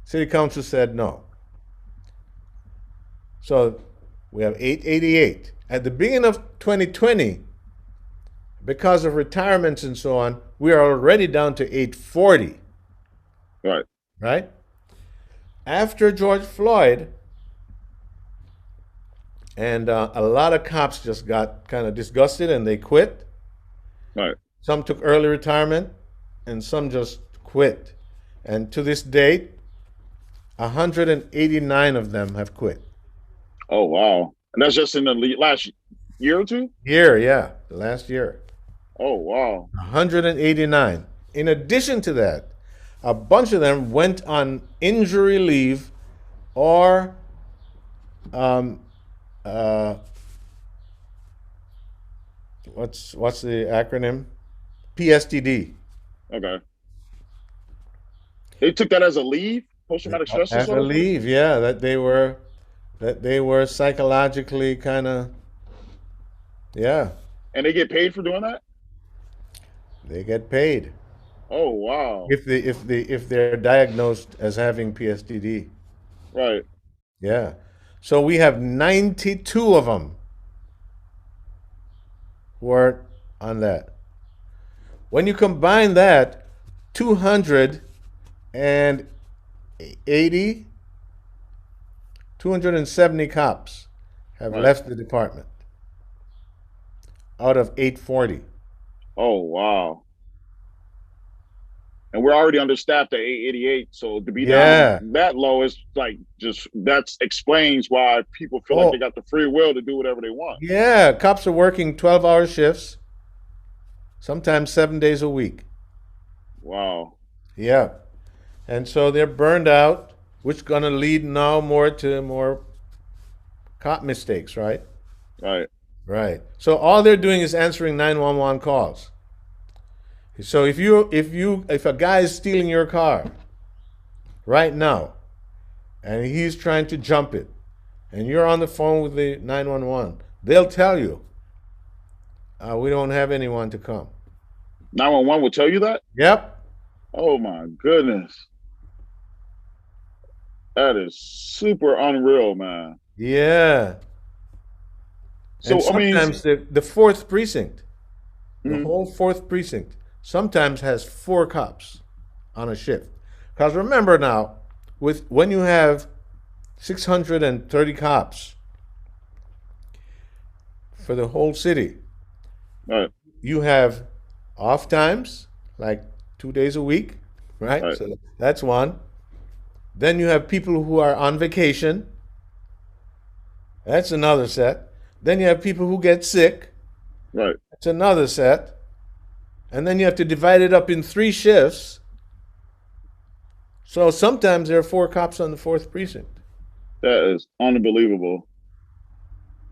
City council said no. So we have 888. At the beginning of 2020, because of retirements and so on, we are already down to 840, Right. right? After George Floyd, and a lot of cops just got kind of disgusted and they quit. Right. Some took early retirement and some just quit. And to this date, 189 of them have quit. Oh wow. And that's just in the last year or two? Yeah, the last year. Oh wow. 189. In addition to that, a bunch of them went on injury leave or um, uh, what's the acronym? PSTD. Okay. They took that as a leave, post traumatic stress As a disorder? leave, yeah, that they were psychologically kind of, yeah, And they get paid for doing that? they get paid Oh wow. if they're diagnosed as having PSTD. Right. Yeah. So we have 92 of them who are on that. When you combine that, 280, 270 cops have Right. left the department out of 840. Oh wow. And we're already understaffed at 888. So to be down Yeah. that low is like just that explains why people feel like they Oh, got the free will to do whatever they want. yeah. Cops are working 12-hour shifts, sometimes 7 days a week. Wow. Yeah. And so they're burned out, which is going to lead now more to more cop mistakes, right? Right. Right. So all they're doing is answering 911 calls. So if a guy is stealing your car right now and he's trying to jump it and you're on the phone with the 911, they'll tell you, we don't have anyone to come. 911 will tell you that? Yep. Oh my goodness. That is super unreal, man. Yeah. And So I mean, sometimes the fourth precinct, the mhm, whole fourth precinct, sometimes has four cops on a shift. Because remember now, when you have 630 cops for the whole city, right, you have off times, like 2 days a week, right? right, So that's one. Then you have people who are on vacation. That's another set. Then you have people who get sick. Right. It's another set. And then you have to divide it up in 3 shifts. So sometimes there are 4 cops on the fourth precinct. That is unbelievable.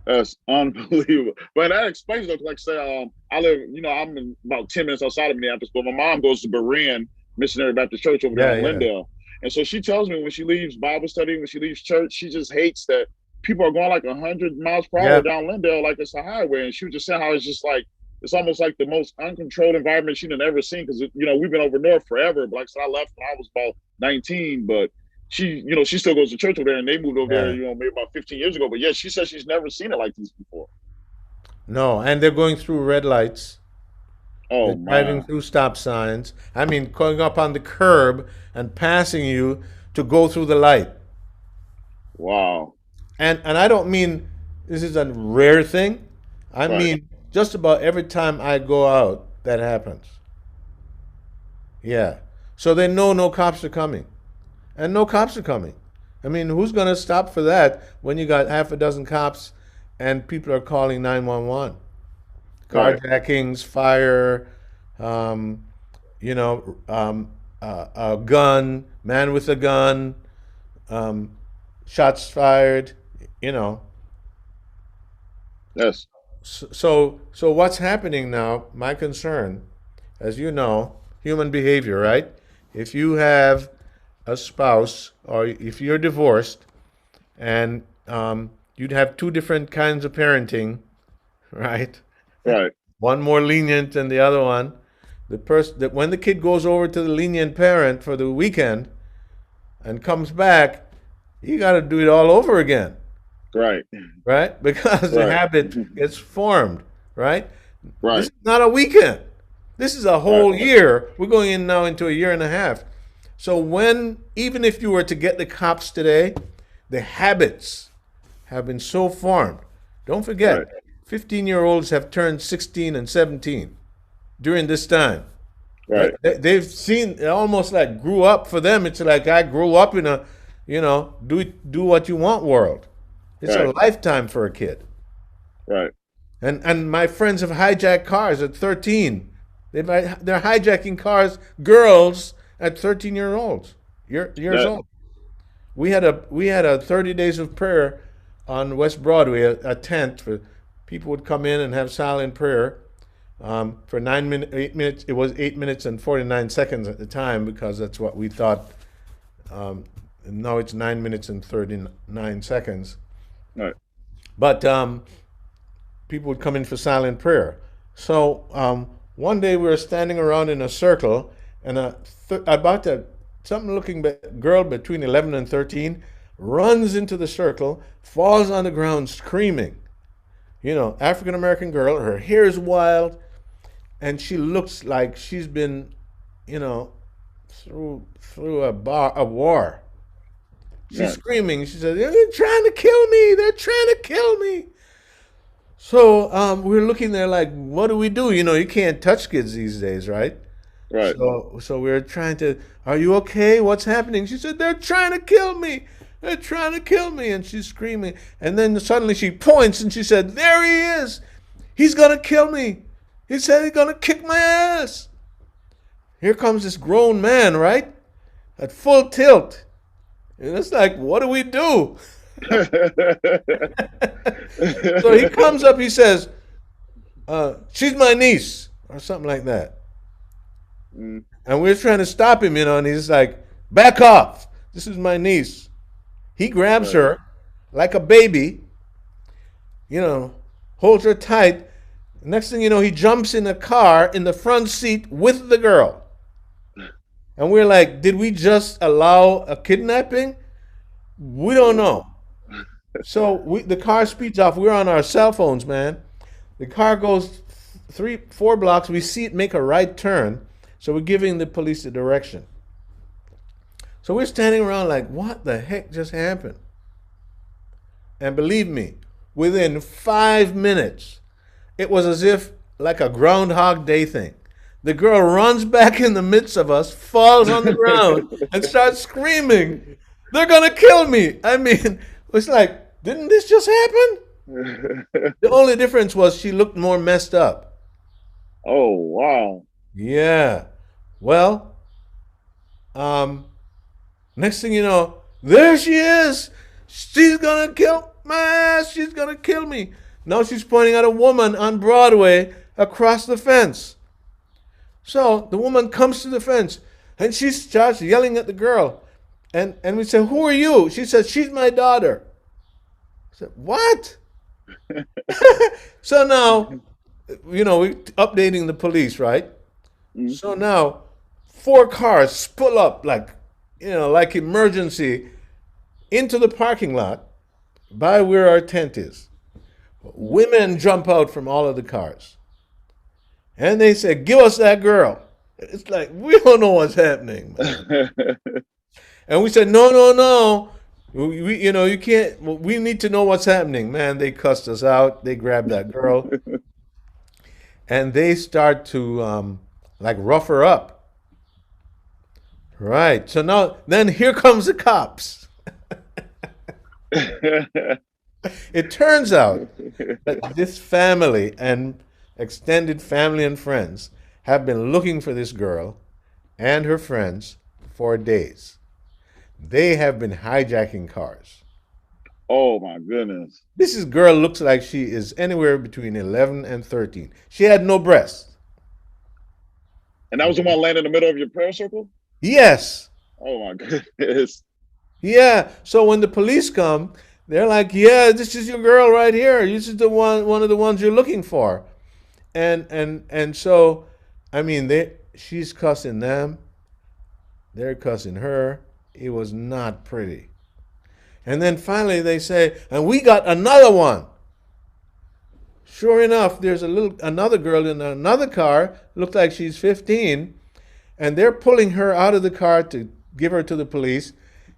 That's unbelievable. But that explains it. Like say, I live, I'm about 10 minutes outside of Minneapolis, but my mom goes to Berean Missionary Baptist Church over there Yeah, on yeah. Lindale. And so she tells me when she leaves Bible study, when she leaves church, she just hates that people are going like 100 miles per hour Yeah. down Lindale like it's a highway. And she was just saying how it's just like, it's almost like the most uncontrolled environment she'd ever seen. Because, we've been over north forever. But like I said, I left when I was about 19. But she still goes to church over there, and they moved over there, Yeah. maybe about 15 years ago. But yeah, she says she's never seen it like this before. No, and they're going through red lights. They're Oh driving my. through stop signs. I mean, going up on the curb and passing you to go through the light. Wow. And I don't mean this is a rare thing. I Right. mean just about every time I go out, that happens. Yeah. So they know no cops are coming. And no cops are coming. I mean, who's going to stop for that when you got half a dozen cops and people are calling 911? Right. Carjackings, fire, um, a gun, man with a gun, um, shots fired, you know. Yes. So what's happening now? My concern, as you know, human behavior, right? If you have a spouse or if you're divorced and you'd have 2 different kinds of parenting, right? Right. One more lenient than the other one. The person that when the kid goes over to the lenient parent for the weekend and comes back, you got to do it all over again, Right. right? Because the Right. habit gets formed, right? This Right. is not a weekend. This is a Right. whole year. We're going in now into a year and a half. So when even if you were to get the cops today, the habits have been so formed. Don't Right. forget, 15-year-olds have turned 16 and 17 during this time. Right. They've seen it almost like grew up for them. It's like I grew up in a, do what you want world. It's a Right. lifetime for a kid. Right. And my friends have hijacked cars at 13. They're hijacking cars, girls at 13 years That old. We had a 30 days of prayer on West Broadway, a tent for people would come in and have silent prayer for 9 minutes, 8 minutes. It was 8 minutes and 49 seconds at the time because that's what we thought. Now it's 9 minutes and 39 seconds. right. But people would come in for silent prayer. So one day we were standing around in a circle, and about a something-looking girl between 11 and 13 runs into the circle, falls on the ground screaming. African American girl. Her hair is wild, and she looks like she's been, you know, through a war. She's Right. screaming. She said, "They're trying to kill me. They're trying to kill me." So we're looking there like, what do we do? You can't touch kids these days, right? Right. So we're trying to, are you okay? What's happening? She said, they're trying to kill me. They're trying to kill me. And she's screaming. And then suddenly she points and she said, there he is. He's going to kill me. He said he's going to kick my ass. Here comes this grown man, right? At full tilt. And it's like, what do we do? So he comes up, he says, she's my niece, or something like that. Mm. And we're trying to stop him, and he's like, back off. This is my niece. He grabs Right. her like a baby, holds her tight. Next thing you know, he jumps in a car in the front seat with the girl. And we're like, did we just allow a kidnapping? We don't know. So the car speeds off. We're on our cell phones, man. The car goes 3, 4 blocks. We see it make a right turn. So we're giving the police the direction. So we're standing around like, what the heck just happened? And believe me, within 5 minutes, it was as if like a Groundhog Day thing. The girl runs back in the midst of us, falls on the ground, and starts screaming, they're going to kill me. I mean, it's like, didn't this just happen? The only difference was she looked more messed up. Oh, wow. Yeah. Well, um, next thing you know, there she is. She's gonna kill my ass. She's gonna kill me. Now she's pointing at a woman on Broadway across the fence. So the woman comes to the fence and she starts yelling at the girl. And we say, "Who are you?" She says, "She's my daughter." I said, "What?" So now, we updating the police, right? Mhm. So now, four cars pull up like emergency into the parking lot by where our tent is. Women jump out from all of the cars. And they say, "Give us that girl." It's like, we don't know what's happening, man. And we said, "No, no, no. You can't, we need to know what's happening." Man, they cussed us out. They grabbed that girl and they start to like rough her up. Right. So now, then here comes the cops. It turns out that this family and extended family and friends have been looking for this girl and her friends for days. They have been hijacking cars. Oh my goodness. This girl looks like she is anywhere between 11 and 13. She had no breasts. And that was the one landing in the middle of your prayer circle? Yes. Oh my goodness. Yeah. So when the police come, they're like, "Yeah, this is your girl right here. This is the one of the ones you're looking for." And so, I mean, she's cussing them, they're cussing her. It was not pretty. And then finally they say, "And we got another one." Sure enough, there's another girl in another car, looked like she's 15, and they're pulling her out of the car to give her to the police.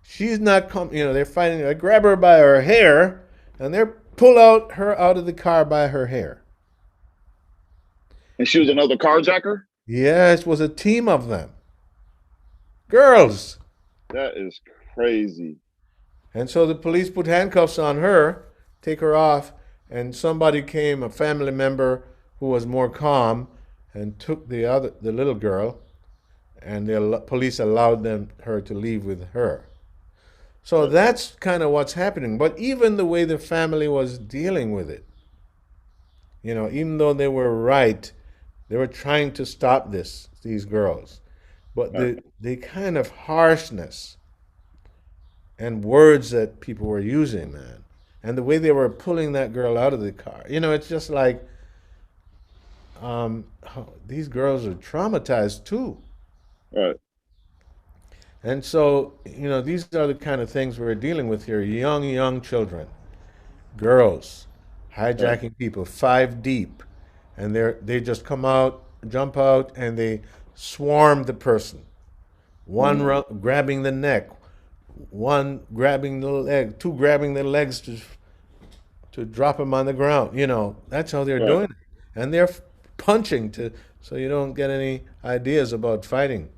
She's not they're fighting, they grab her by her hair, and they're pull out her out of the car by her hair. And she was another carjacker? Yes, it was a team of them. Girls. That is crazy. And so the police put handcuffs on her, take her off, and somebody came, a family member who was more calm, and took the little girl, and the police allowed her to leave with her. So that's kind of what's happening. But even the way the family was dealing with it, even though they were right, they were trying to stop these girls. But Right. the kind of harshness and words that people were using, man, and the way they were pulling that girl out of the car, it's just like these girls are traumatized too. Right. And so, these are the kind of things we're dealing with here. Young children, girls, Right. hijacking people, five deep, and they just come out, jump out, and they swarm the person. One Mm. grabbing the neck, one grabbing the leg, two grabbing the legs to drop him on the ground. That's how they're Right. doing it, and they're punching so you don't get any ideas about fighting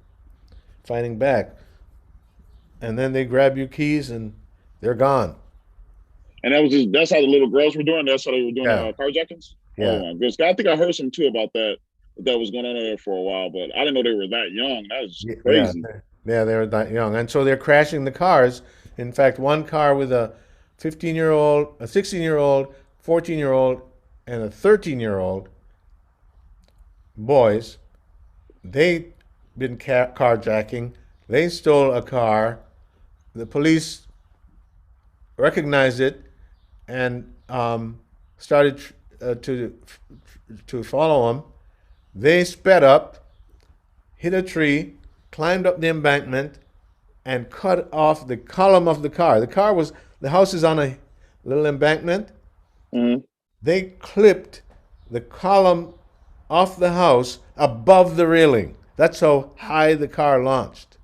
back. And then they grab your keys and they're gone. And that's how the little girls were doing. That's how they were doing Yeah, carjackings. Oh yeah, my goodness! I think I heard some too about that was going on there for a while, but I didn't know they were that young. That is yeah, crazy. yeah. They're that young, and so they're crashing the cars. In fact, one car with a 15-year-old, a 16-year-old, 14-year-old, and a 13-year-old boys. They been carjacking. They stole a car. The police recognized it and started to follow them. They sped up, hit a tree, climbed up the embankment, and cut off the column of the car. The house is on a little embankment. Mm-hmm. They clipped the column off the house above the railing. That's how high the car launched.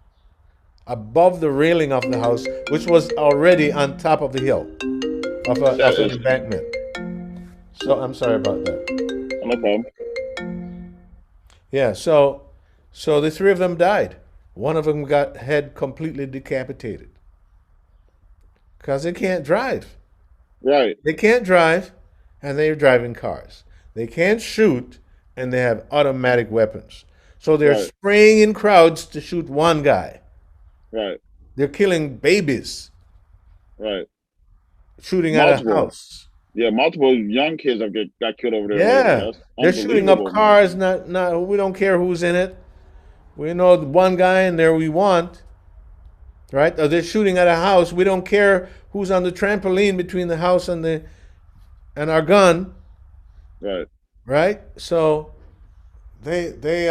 Above the railing of the house, which was already on top of the hill That of an is embankment. So I'm sorry about that. no problem. Yeah, so the three of them died. One of them got head completely decapitated because they can't drive. Right. They can't drive, and they're driving cars. They can't shoot, and they have automatic weapons. So they're Right. spraying in crowds to shoot one guy. Right. They're killing babies, Right. shooting at a Multiple. house. Yeah, multiple young kids have got killed over there lately. Yeah, That's they're shooting up unbelievable, man. cars. Not. We don't care who's in it. We know the one guy in there we want, right? Or they're shooting at a house. We don't care who's on the trampoline between the house and our gun, Right. right? They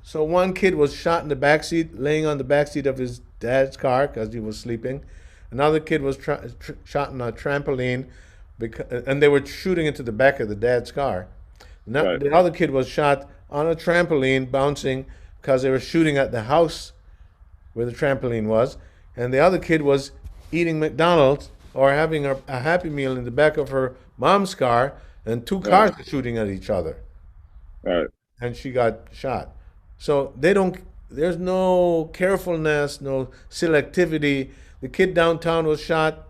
so one kid was shot in the back seat, laying on the back seat of his dad's car because he was sleeping. Another kid was shot on a trampoline, and they were shooting into the back of the dad's car. Right. The other kid was shot on a trampoline, bouncing because they were shooting at the house where the trampoline was, and the other kid was eating McDonald's or having a Happy Meal in the back of her mom's car, and two Right. cars were shooting at each other, Right. and she got shot. So they don't. There's no carefulness, no selectivity. The kid downtown was shot,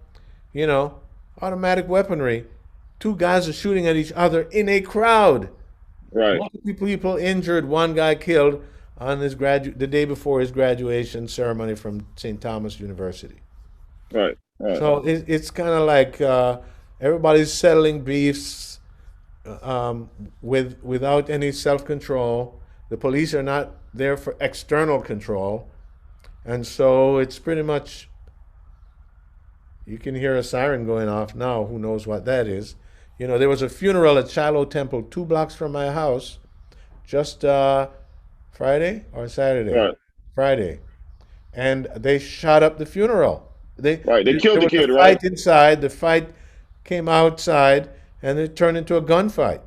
you know, automatic weaponry. Two guys are shooting at each other in a crowd. Right. Multiple people injured, one guy killed on the day before his graduation ceremony from St. Thomas University. Right. Right. So it's kind of like everybody's settling beefs without any self control. The police are not there for external control, and so it's pretty much you can hear a siren going off now. Who knows what that is? You know, there was a funeral at Shiloh Temple 2 blocks from my house just Friday or Saturday? Right. Friday. And they shot up the funeral. Right. They There killed the was a kid, right? fight inside. The fight came outside, and it turned into a gunfight.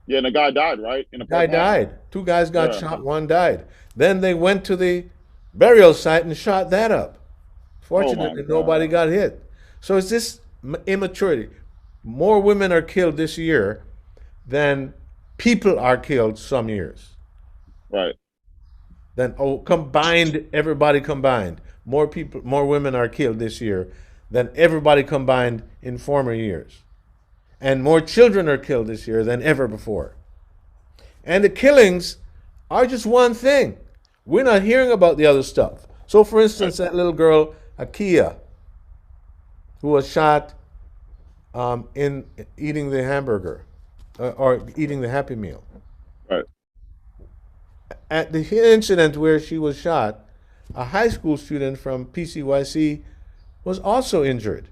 Yeah, and the guy died, right? In The the guy parking lot. died. Two guys got Yeah. shot. One died. Then they went to the burial site and shot that up. Oh my Fortunately, nobody God. got hit. So it's this immaturity. More women are killed this year than people are killed some years. Right. Then everybody combined, more women are killed this year than everybody combined in former years, and more children are killed this year than ever before. And the killings are just one thing. We're not hearing about the other stuff. So, for Right. instance, that little girl, Akia, who was shot in eating the hamburger or eating the Happy Meal. Right. At the incident where she was shot, a high school student from PCYC was also injured,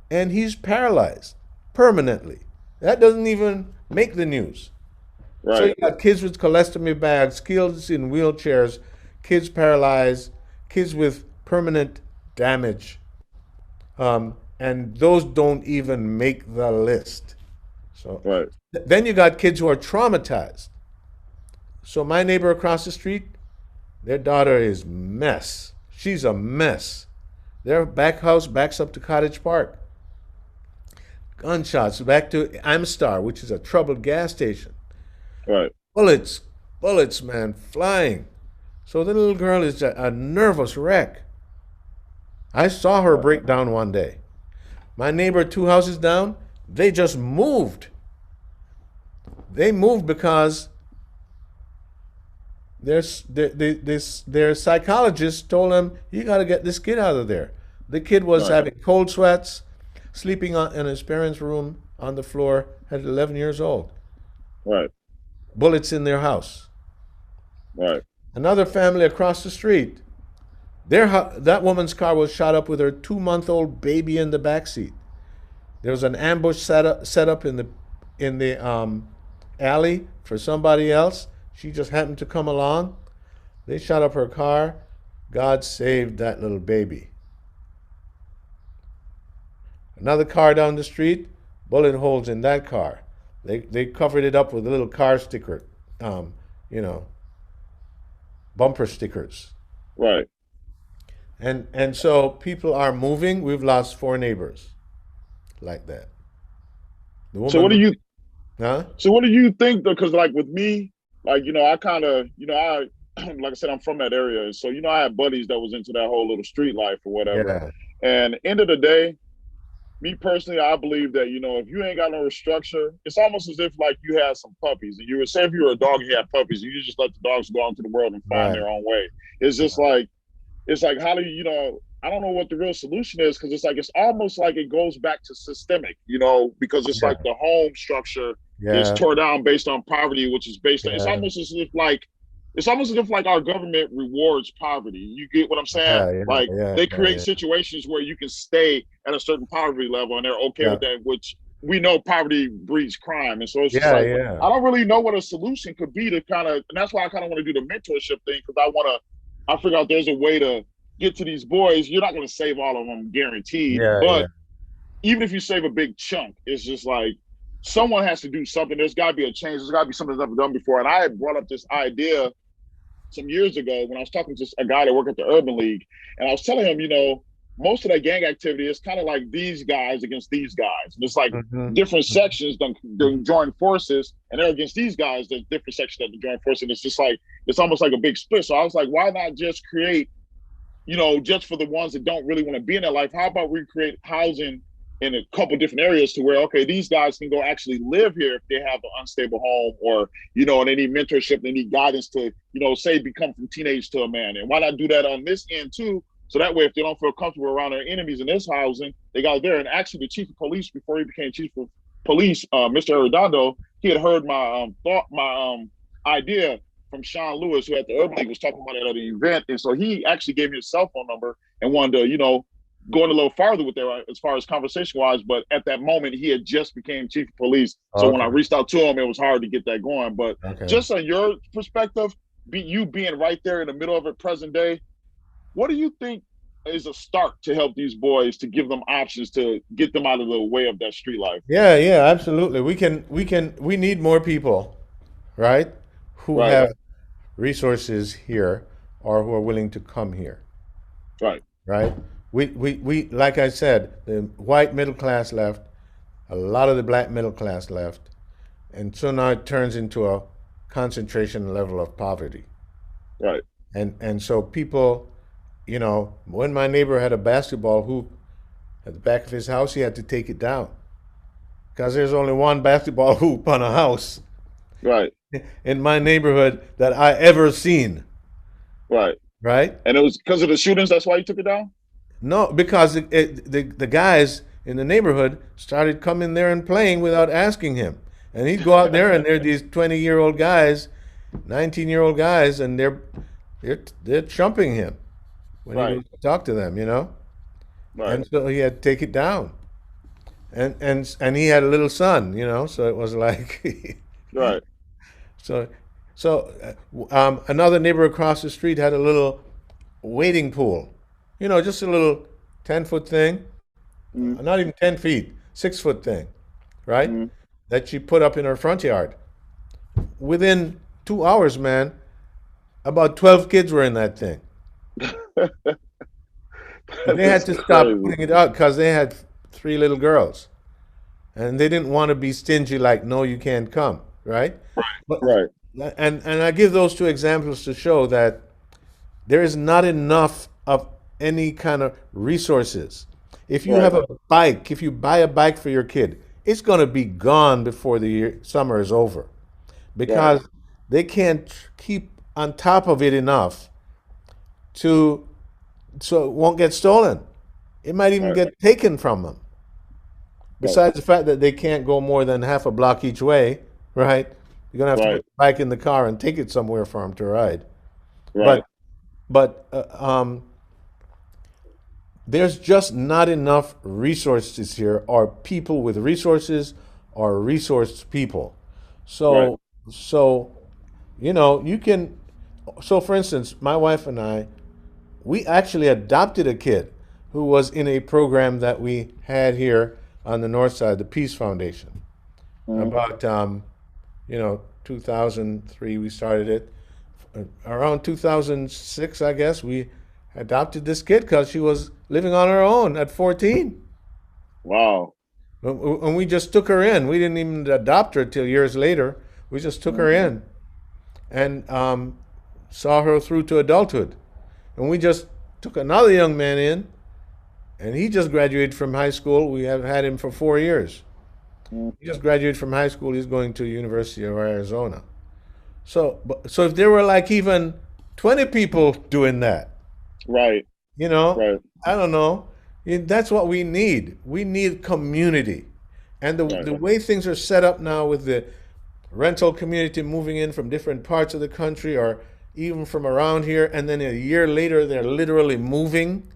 and he's paralyzed permanently. That doesn't even make the news. So you Right. got kids with colostomy bags, kids in wheelchairs, kids paralyzed, kids with permanent damage, and those don't even make the list. So Right. then you got kids who are traumatized. So my neighbor across the street, their daughter is mess. She's a mess. Their back house backs up to Cottage Park. Gunshots back to Amstar, which is a troubled gas station. Right. Bullets, bullets, man, flying. So the little girl is a nervous wreck. I saw her Right. break down one day. My neighbor, 2 houses down, they just moved. They moved because their psychologist told them, you got to get this kid out of there. The kid was Right. having cold sweats, sleeping in his parents' room on the floor at 11 years old. Right. Bullets in their house. Right. Another family across the street, that woman's car was shot up with her 2-month-old baby in the back seat. There was an ambush set up in the alley for somebody else. She just happened to come along. They shot up her car. God saved that little baby. Another car down the street, bullet holes in that car. They covered it up with a little car sticker, um, you know, bumper stickers. Right. And so people are moving. We've lost 4 neighbors like that. The So what do woman, you huh? so what do you think though? Because like with me, like I kind of I like I said, I'm from that area, and so I had buddies that was into that whole little street life or whatever. Yeah, And end of the day, me personally, I believe that, if you ain't got no structure, it's almost as if like you had some puppies, and you would say if you were a dog and you had puppies, you just let the dogs go out into the world and find Right. their own way. It's just like, how do you, I don't know what the real solution is, because it's almost like it goes back to systemic, because it's like Yeah. the home structure is Yeah. tore down based on poverty, which is based on, Yeah. it's almost as if like our government rewards poverty. You get what I'm saying? Yeah. Yeah. Like Yeah. they Yeah. create Yeah. situations where you can stay at a certain poverty level and they're okay Yeah. with that, which we know poverty breeds crime. And so it's just Yeah. like, Yeah. I don't really know what a solution could be to and that's why I kind of want to do the mentorship thing, because I figure out there's a way to get to these boys. You're not going to save all of them guaranteed, Yeah. Yeah. but even if you save a big chunk, it's just like someone has to do something. There's got to be a change. There's got to be something that's never done before. And I had brought up this idea some years ago when I was talking to a guy that worked at the Urban League, and I was telling him, most of that gang activity is kind of like these guys against these guys. And it's like Hmm. different sections don't join forces, and they're against these guys. There's different sections that join forces. And it's just like it's almost like a big split. So I was like, why not just create, just for the ones that don't really want to be in that life? How about we create housing in a couple different areas to where, okay, these guys can go actually live here if they have an unstable home, or, and they need mentorship, they need guidance to, say become from teenage to a man. And why not do that on this end too? So that way, if they don't feel comfortable around their enemies in this housing, they got there. And actually the chief of police, before he became chief of police, Mr. Arredondo, he had heard my idea from Sean Lewis, who at the Urban League was talking about it at an event. And so he actually gave me his cell phone number and wanted to, going a little farther with that as far as conversation wise. But at that moment, he had just became chief of police. So when I Okay. reached out to him, it was hard to get that going. But Okay. just on your perspective, you being right there in the middle of it, present day, what do you think is a start to help these boys, to give them options to get them out of the way of that street life? Yeah. Yeah. Absolutely. We need more people, right? Who Right, have resources here or who are willing to come here, right, right? We like I said, the white middle class left, a lot of the black middle class left, and so now it turns into a concentration level of poverty. right, And so people, when my neighbor had a basketball hoop at the back of his house, he had to take it down because there's only one basketball hoop on a house right, in my neighborhood that I ever seen, right. right? And it was because of the shootings. That's why you took it down. No, because the guys in the neighborhood started coming there and playing without asking him. And he'd go out there and there are these 20-year-old guys, 19-year-old guys, and they're chumping him when he Right, goes to talk to them. right, And so he had to take it down. And he had a little son, so it was like right. so another neighbor across the street had a little wading pool, just a little 10-foot thing, Mm-hmm. not even 10 feet, 6-foot thing, right? Mm-hmm. That she put up in her front yard. Within 2 hours, man, about 12 kids were in that thing. And they had That's to stop crazy. putting it out because they had 3 little girls. And they didn't want to be stingy, like, no, you can't come, right? But, Right, and I give those two examples to show that there is not enough of any kind of resources. If you right, have a bike, if you buy a bike for your kid, it's going to be gone before the summer is over right, because they can't keep on top of it enough to so it won't get stolen. It might even right, get taken from them. right, Besides the fact that they can't go more than half a block each way, right? You're gonna have to put right, the bike in the car and take it somewhere for them to ride. right, But but there's just not enough resources here, or people with resources, or resourced people. right. So you can. So for instance, my wife and I, we actually adopted a kid who was in a program that we had here on the north side, the Peace Foundation. Mm-hmm. About 2003 we started it. Around 2006, I guess, we adopted this kid because she was living on her own at 14. Wow. And we just took her in. We didn't even adopt her till years later. We just took her Mm-hmm. in and saw her through to adulthood. And we just took another young man in and he just graduated from high school. We have had him for 4 years. Mm. He just graduated from high school. He's going to University of Arizona. So if there were like even 20 people doing that, Right, you know, right, I don't know. That's what we need. We need community. And right, the way things are set up now with the rental community moving in from different parts of the country or even from around here, and then a year later they're literally moving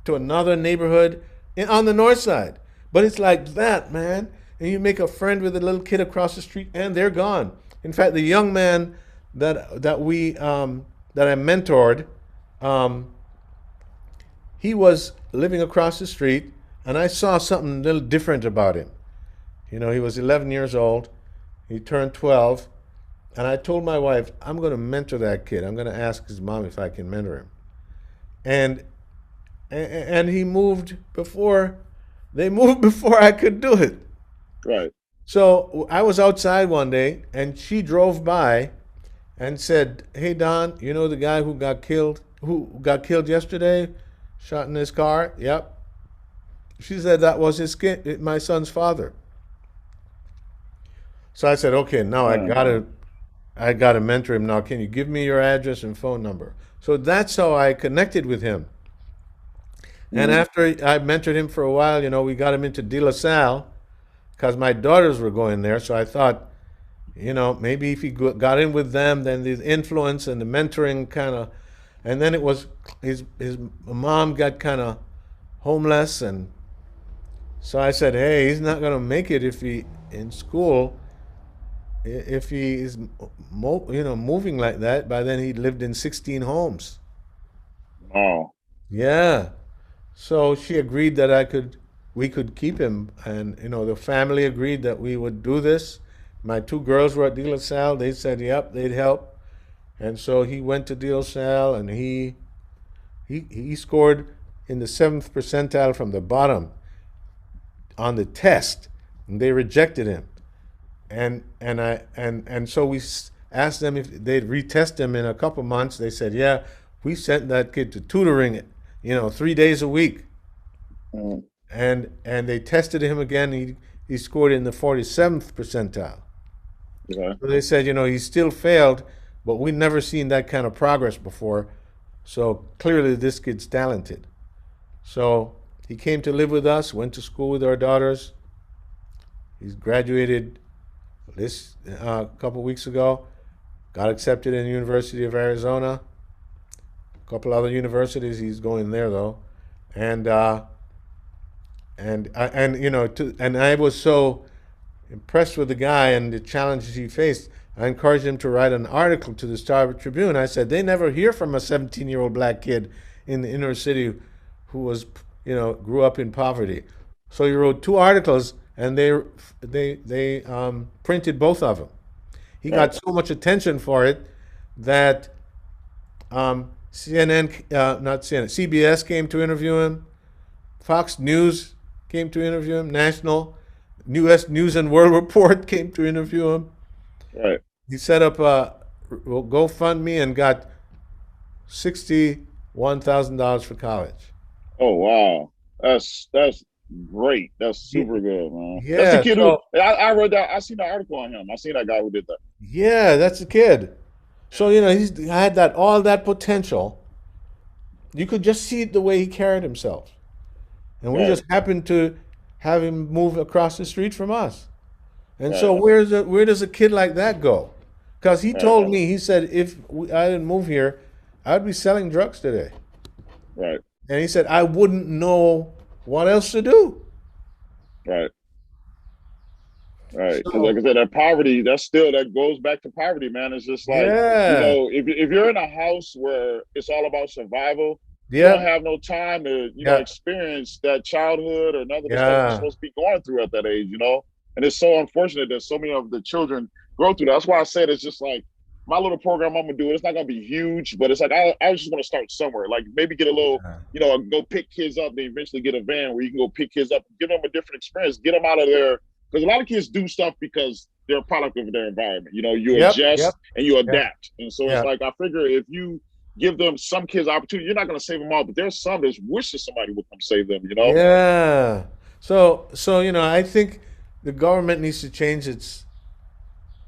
to another neighborhood on the north side. But it's like that, man. And you make a friend with a little kid across the street, and they're gone. In fact, the young man that I mentored, um, he was living across the street, and I saw something a little different about him. You know, he was 11 years old. He turned 12, and I told my wife, I'm going to mentor that kid. I'm going to ask his mom if I can mentor him. And and he moved before they moved before I could do it. right. So I was outside one day, and she drove by and said, "Hey Don, you know the guy who got killed yesterday, shot in his car?" Yep. She said that was my son's father. So I said, "Okay, now I gotta mentor him. Now, can you give me your address and phone number?" So that's how I connected with him. And Mm. after I mentored him for a while, we got him into De La Salle because my daughters were going there. So I thought, maybe if he got in with them, then the influence and the mentoring kind of, and then it was his mom got kind of homeless, and so I said, hey, he's not gonna make it if he in school if he is moving like that. By then he lived in 16 homes. Wow. Yeah. So she agreed that we could keep him, and the family agreed that we would do this. My two girls were at De La Salle. They said, "Yep, they'd help," and so he went to De La Salle, and he scored in the seventh percentile from the bottom on the test, and they rejected him. And so we asked them if they'd retest him in a couple months. They said, "Yeah, we sent that kid to tutoring, 3 days a week." Mm. And they tested him again. He scored in the 47th percentile. Okay. So they said, he still failed, but we never seen that kind of progress before. So clearly this kid's talented. So he came to live with us, went to school with our daughters. He's graduated this couple weeks ago, got accepted in the University of Arizona. A couple other universities, he's going there though. And and I was so impressed with the guy and the challenges he faced. I encouraged him to write an article to the Star Tribune. I said they never hear from a 17-year-old black kid in the inner city who grew up in poverty. So he wrote two articles, and they printed both of them. He Right. got so much attention for it that CNN, not CNN, CBS came to interview him. Fox News came to interview him. National U.S. News and World Report came to interview him. Right. He set up a GoFundMe and got $61,000 for college. Oh wow. That's great. That's super good, man. That's the Yeah, kid who so I read that. I seen the article on him. I seen that guy who did that. yeah, that's the kid. So he's had that all that potential. You could just see the way he carried himself, and we Right. just happened to have him move across the street from us. And so Right. where does a kid like that go? Because he Right. told me, he said, if I didn't move here, I'd be selling drugs today. Right. And he said, I wouldn't know what else to do. Right. Right. Because like So, I said, that poverty, that goes back to poverty, man. It's just like, yeah, if you're in a house where it's all about survival, you don't yeah, have no time to, yeah, experience that childhood or none of the stuff you're yeah, supposed to be going through at that age. And it's so unfortunate that so many of the children go through that. That's why I said it's just like my little program I'm gonna do. It's not gonna be huge, but it's like I just want to start somewhere. Like maybe get a little, go pick kids up, then eventually get a van where you can go pick kids up, give them a different experience, get them out of there because a lot of kids do stuff because they're a product of their environment. You yep, yep, adjust and you yep, adapt. And so it's yep, like I figure if you give them some kids opportunity. You're not going to save them all, but there's some that wish that somebody would come save them. You know? Yeah. So I think the government needs to change its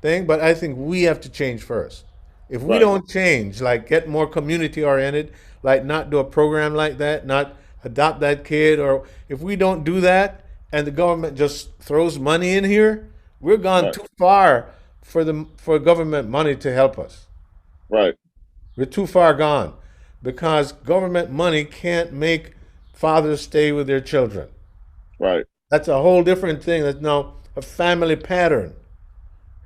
thing, but I think we have to change first. If we Right, don't change, like get more community oriented, like not do a program like that, not adopt that kid, or if we don't do that and the government just throws money in here, we're gone right, too far for government money to help us. right, We're too far gone because government money can't make fathers stay with their children. right, That's a whole different thing. That's now a family pattern,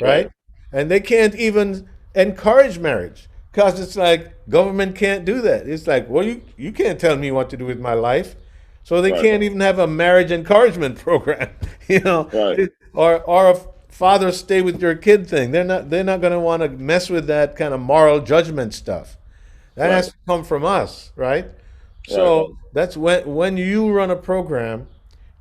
right, right? And they can't even encourage marriage because it's like government can't do that. It's like, well, you can't tell me what to do with my life. So they right, can't even have a marriage encouragement program, you know, right, or a father stay with your kid thing. They're not going to want to mess with that kind of moral judgment stuff. That right, has to come from us, right? right, So that's when you run a program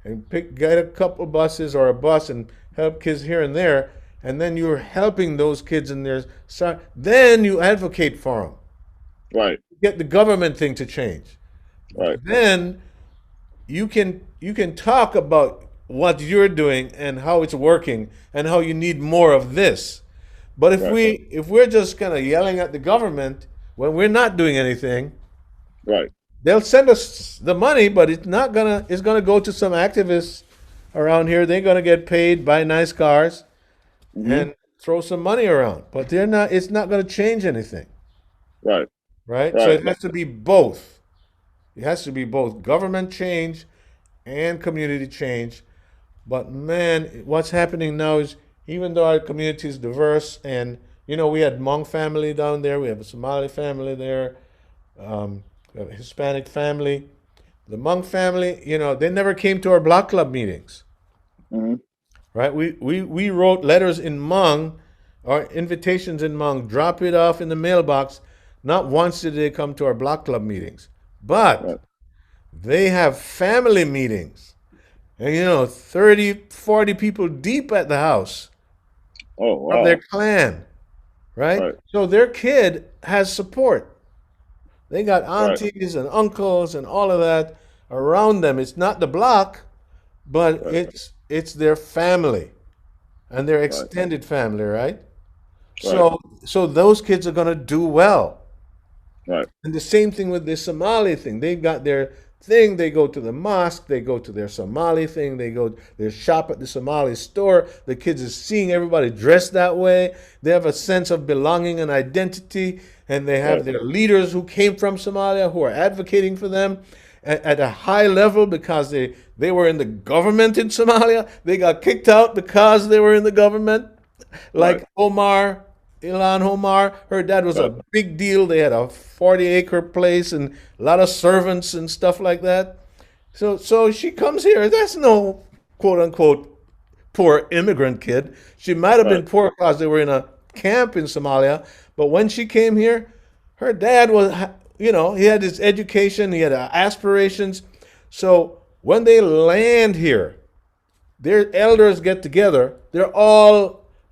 and get a couple buses or a bus and help kids here and there, and then you're helping those kids in their then you advocate for them. right, Get the government thing to change. right, Then you can talk about what you're doing and how it's working and how you need more of this. But if right, we're just kind of yelling at the government when we're not doing anything, right. they'll send us the money, but it's gonna go to some activists around here. They're gonna get paid, buy nice cars, Hmm. and throw some money around. But they're not. It's not gonna change anything, Right, right? So right, it has to be both. It has to be both government change and community change. But man, what's happening now is even though our community is diverse, and we had Hmong family down there, we have a Somali family there, a Hispanic family. The Hmong family, they never came to our block club meetings, hmm, right? We wrote letters in Hmong, or invitations in Hmong, drop it off in the mailbox. Not once did they come to our block club meetings, but right. they have family meetings. And 30, 40 people deep at the house Oh, of their wow. clan, right? Right, So their kid has support. They got right, aunties and uncles and all of that around them. It's not the block, but right, it's their family and their right, extended family, right? right, So those kids are gonna do well. right, And the same thing with the Somali thing. They've got their thing. They go to the mosque. They go to their Somali thing. They shop at the Somali store. The kids are seeing everybody dressed that way. They have a sense of belonging and identity. And they have right, their leaders who came from Somalia who are advocating for them at a high level because they were in the government in Somalia. They got kicked out because they were in the government. right, Like Ilan Omar, her dad was a right, big deal. They had a 40-acre place and a lot of servants and stuff like that. So she comes here. That's no quote unquote poor immigrant kid. She might have been right, poor because they were in a camp in Somalia, but when she came here, her dad was, he had his education, he had aspirations. So when they land here, their elders get together.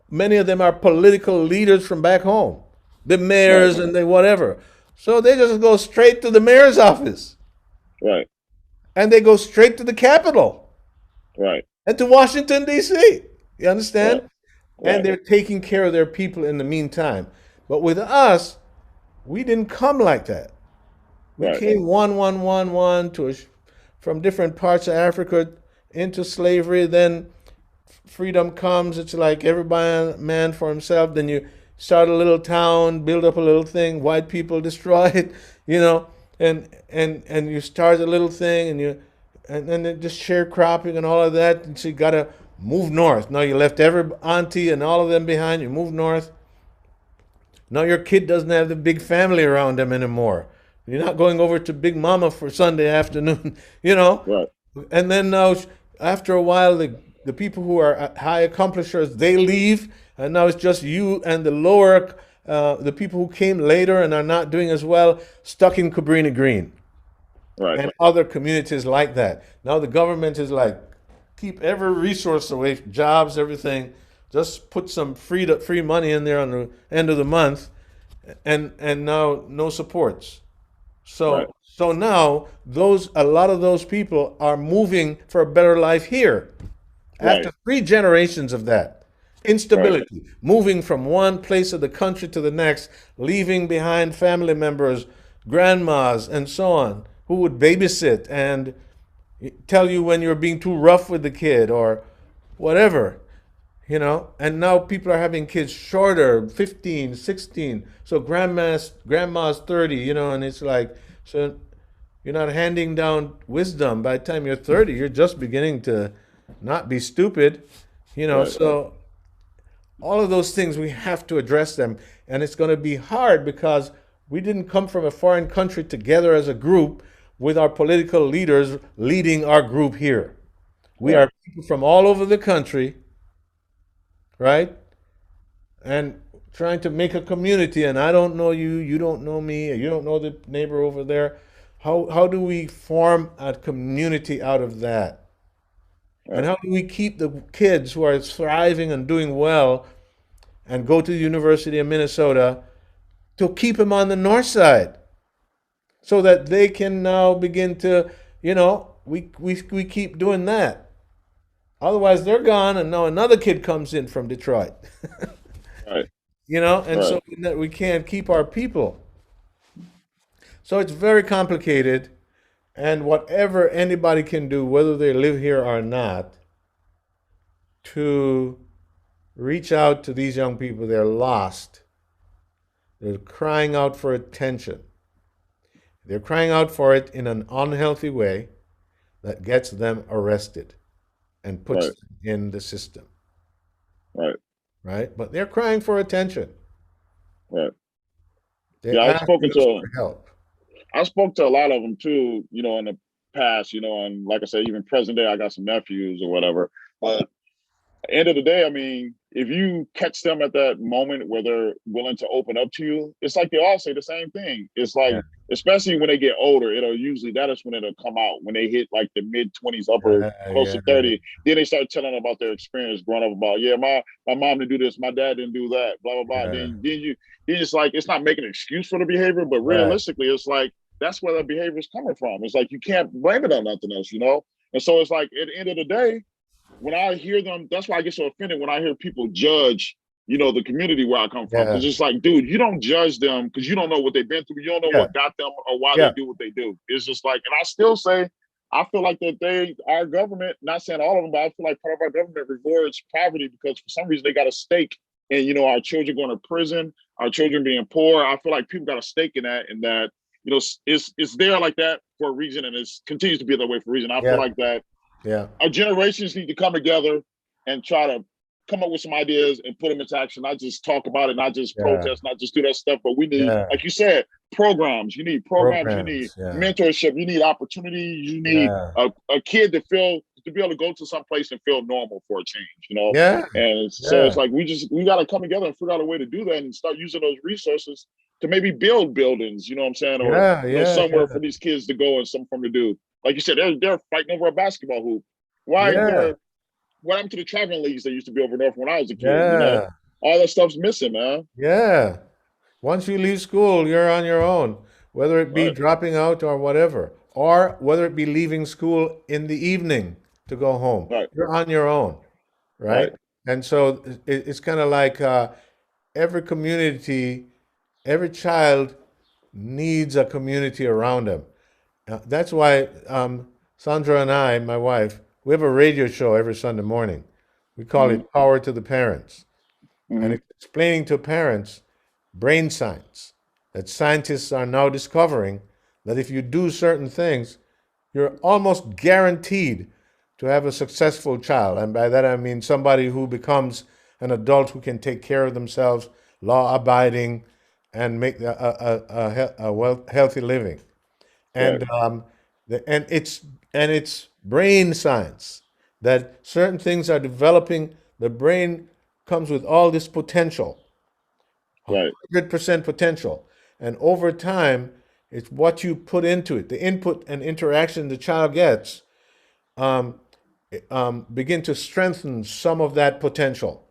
Many of them are political leaders from back home, the right, mayors and the whatever. So they just go straight to the mayor's office right, and they go straight to the Capitol right, and to Washington, D.C. You right, understand? And right, they're taking care of their people in the meantime. But with us, we didn't come like that. We right, came one from different parts of Africa into slavery. Then freedom comes. It's like everybody man for himself. Then you start a little town, build up a little thing. White people destroy it, and you start a little thing, and then it just sharecropping and all of that. And so you gotta move north. Now you left every auntie and all of them behind. You move north. Now your kid doesn't have the big family around them anymore. You're not going over to Big Mama for Sunday afternoon, you know. right, And then now, after a while, the people who are high accomplishers they leave, and now it's just you and the people who came later and are not doing as well, stuck in Cabrini Green right, and other communities like that. Now the government is like, keep every resource away, jobs, everything. Just put some free money in there on the end of the month, and now no supports. Right. So now those a lot of those people are moving for a better life here after Right. 3 generations of that Right. instability, moving from one place of the country to the next, leaving behind family members, grandmas, and so on, who would babysit and tell you when you're being too rough with the kid or whatever, and now people are having kids shorter, 15, 16. So grandma's 30, and it's like, so you're not handing down wisdom. By the time you're 30, you're just beginning to not be stupid, Right. so all of those things, we have to address them. And it's going to be hard because we didn't come from a foreign country together as a group with our political leaders leading our group here. We Right. are people from all over the country, right? And trying to make a community. And I don't know you, you don't know me, you don't know the neighbor over there. How do we form a community out of that? And Right. how do we keep the kids who are thriving and doing well and go to the University of Minnesota to keep them on the north side so that they can now begin to, we keep doing that. Otherwise, they're gone, and now another kid comes in from Detroit, Right. and Right. so we can't keep our people. So it's very complicated, and whatever anybody can do, whether they live here or not, to reach out to these young people. They're lost. They're crying out for attention. They're crying out for it in an unhealthy way that gets them arrested and puts Right. them in the system, Right. right? But they're crying for attention. Right. They're Yeah, asking us for help. I spoke to a lot of them too, in the past, and like I said, even present day, I got some nephews or whatever. But end of the day, I mean, if you catch them at that moment where they're willing to open up to you, it's like they all say the same thing. It's like, Yeah, especially when they get older, it'll usually that is when it'll come out when they hit like the mid 20s, upper yeah, close yeah, to 30. Then they start telling about their experience growing up about, yeah, my mom didn't do this, my dad didn't do that, blah blah blah. yeah. Then you just like it's not making an excuse for the behavior, but Right. realistically, it's like that's where that behavior is coming from. It's like you can't blame it on nothing else. And so it's like at the end of the day, when I hear them, that's why I get so offended when I hear people judge, the community where I come from. Because Yeah, it's like, dude, you don't judge them because you don't know what they've been through. You don't know yeah, what got them or why they yeah, do what they do. It's just like, and I still say, I feel like that our government, not saying all of them, but I feel like part of our government rewards poverty because for some reason they got a stake in, our children going to prison, our children being poor. I feel like people got a stake in that, and that, it's there like that for a reason, and it continues to be that way for a reason. I feel yeah, like that yeah, our generations need to come together and try to come up with some ideas and put them into action, not just talk about it, not just yeah, protest, not just do that stuff, but we need, yeah. like you said, programs. You need programs, you need Programs. Yeah, mentorship, you need opportunity, you need yeah, a kid to be able to go to some place and feel normal for a change. yeah, And so it's yeah, like we got to come together and figure out a way to do that and start using those resources to maybe build buildings, you know what I'm saying, or yeah, yeah, somewhere yeah, for these kids to go and something to do. Like you said, they're fighting over a basketball hoop. Why ain't yeah, there what happened to the traveling leagues that used to be over north when I was a kid? yeah, All that stuff's missing, man. yeah. Once you leave school, you're on your own, whether it be Right, dropping out or whatever, or whether it be leaving school in the evening to go home. right, You're on your own, right, right? And so it's kind of like every community, every child needs a community around them. That's why Sandra and I, my wife, we have a radio show every Sunday morning. We call mm-hmm, it Power to the Parents. And mm-hmm, it's explaining to parents brain science that scientists are now discovering that if you do certain things, you're almost guaranteed to have a successful child. And by that I mean somebody who becomes an adult who can take care of themselves, law abiding, and make healthy living. right, And it's brain science that certain things are developing. The brain comes with all this potential, right, 100% potential. And over time, it's what you put into it, the input and interaction the child gets, um, begin to strengthen some of that potential.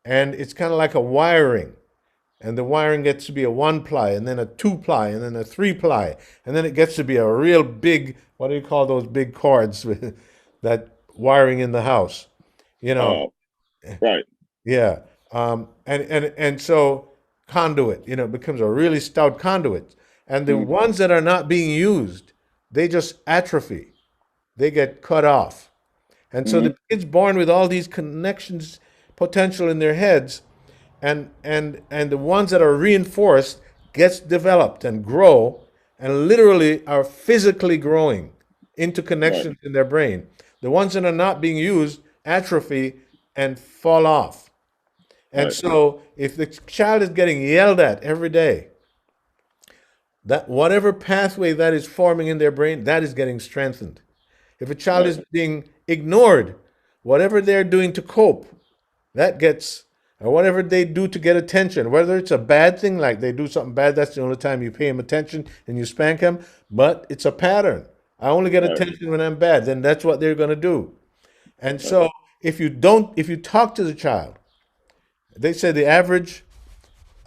And it's kind of like a wiring. and the wiring gets to be a 1 ply, and then a 2 ply, and then a 3 ply, and then it gets to be a real big, what do you call those big cords with that wiring in the house? You know, Uh, right. yeah. And so conduit, becomes a really stout conduit. And the Mm, ones that are not being used, they just atrophy. They get cut off. And so mm, the kids born with all these connections potential in their heads, and the ones that are reinforced gets developed and grow and literally are physically growing into right. connections in their brain. The ones that are not being used atrophy and fall off. And Right. so if the child is getting yelled at every day, that whatever pathway that is forming in their brain, that is getting strengthened. If a child Right. is being ignored, whatever they're doing to cope, that gets, or whatever they do to get attention, whether it's a bad thing, like they do something bad, that's the only time you pay them attention and you spank them, but it's a pattern. I only get Right. attention when I'm bad, then that's what they're going to do. And Right. so if you talk to the child, they say the average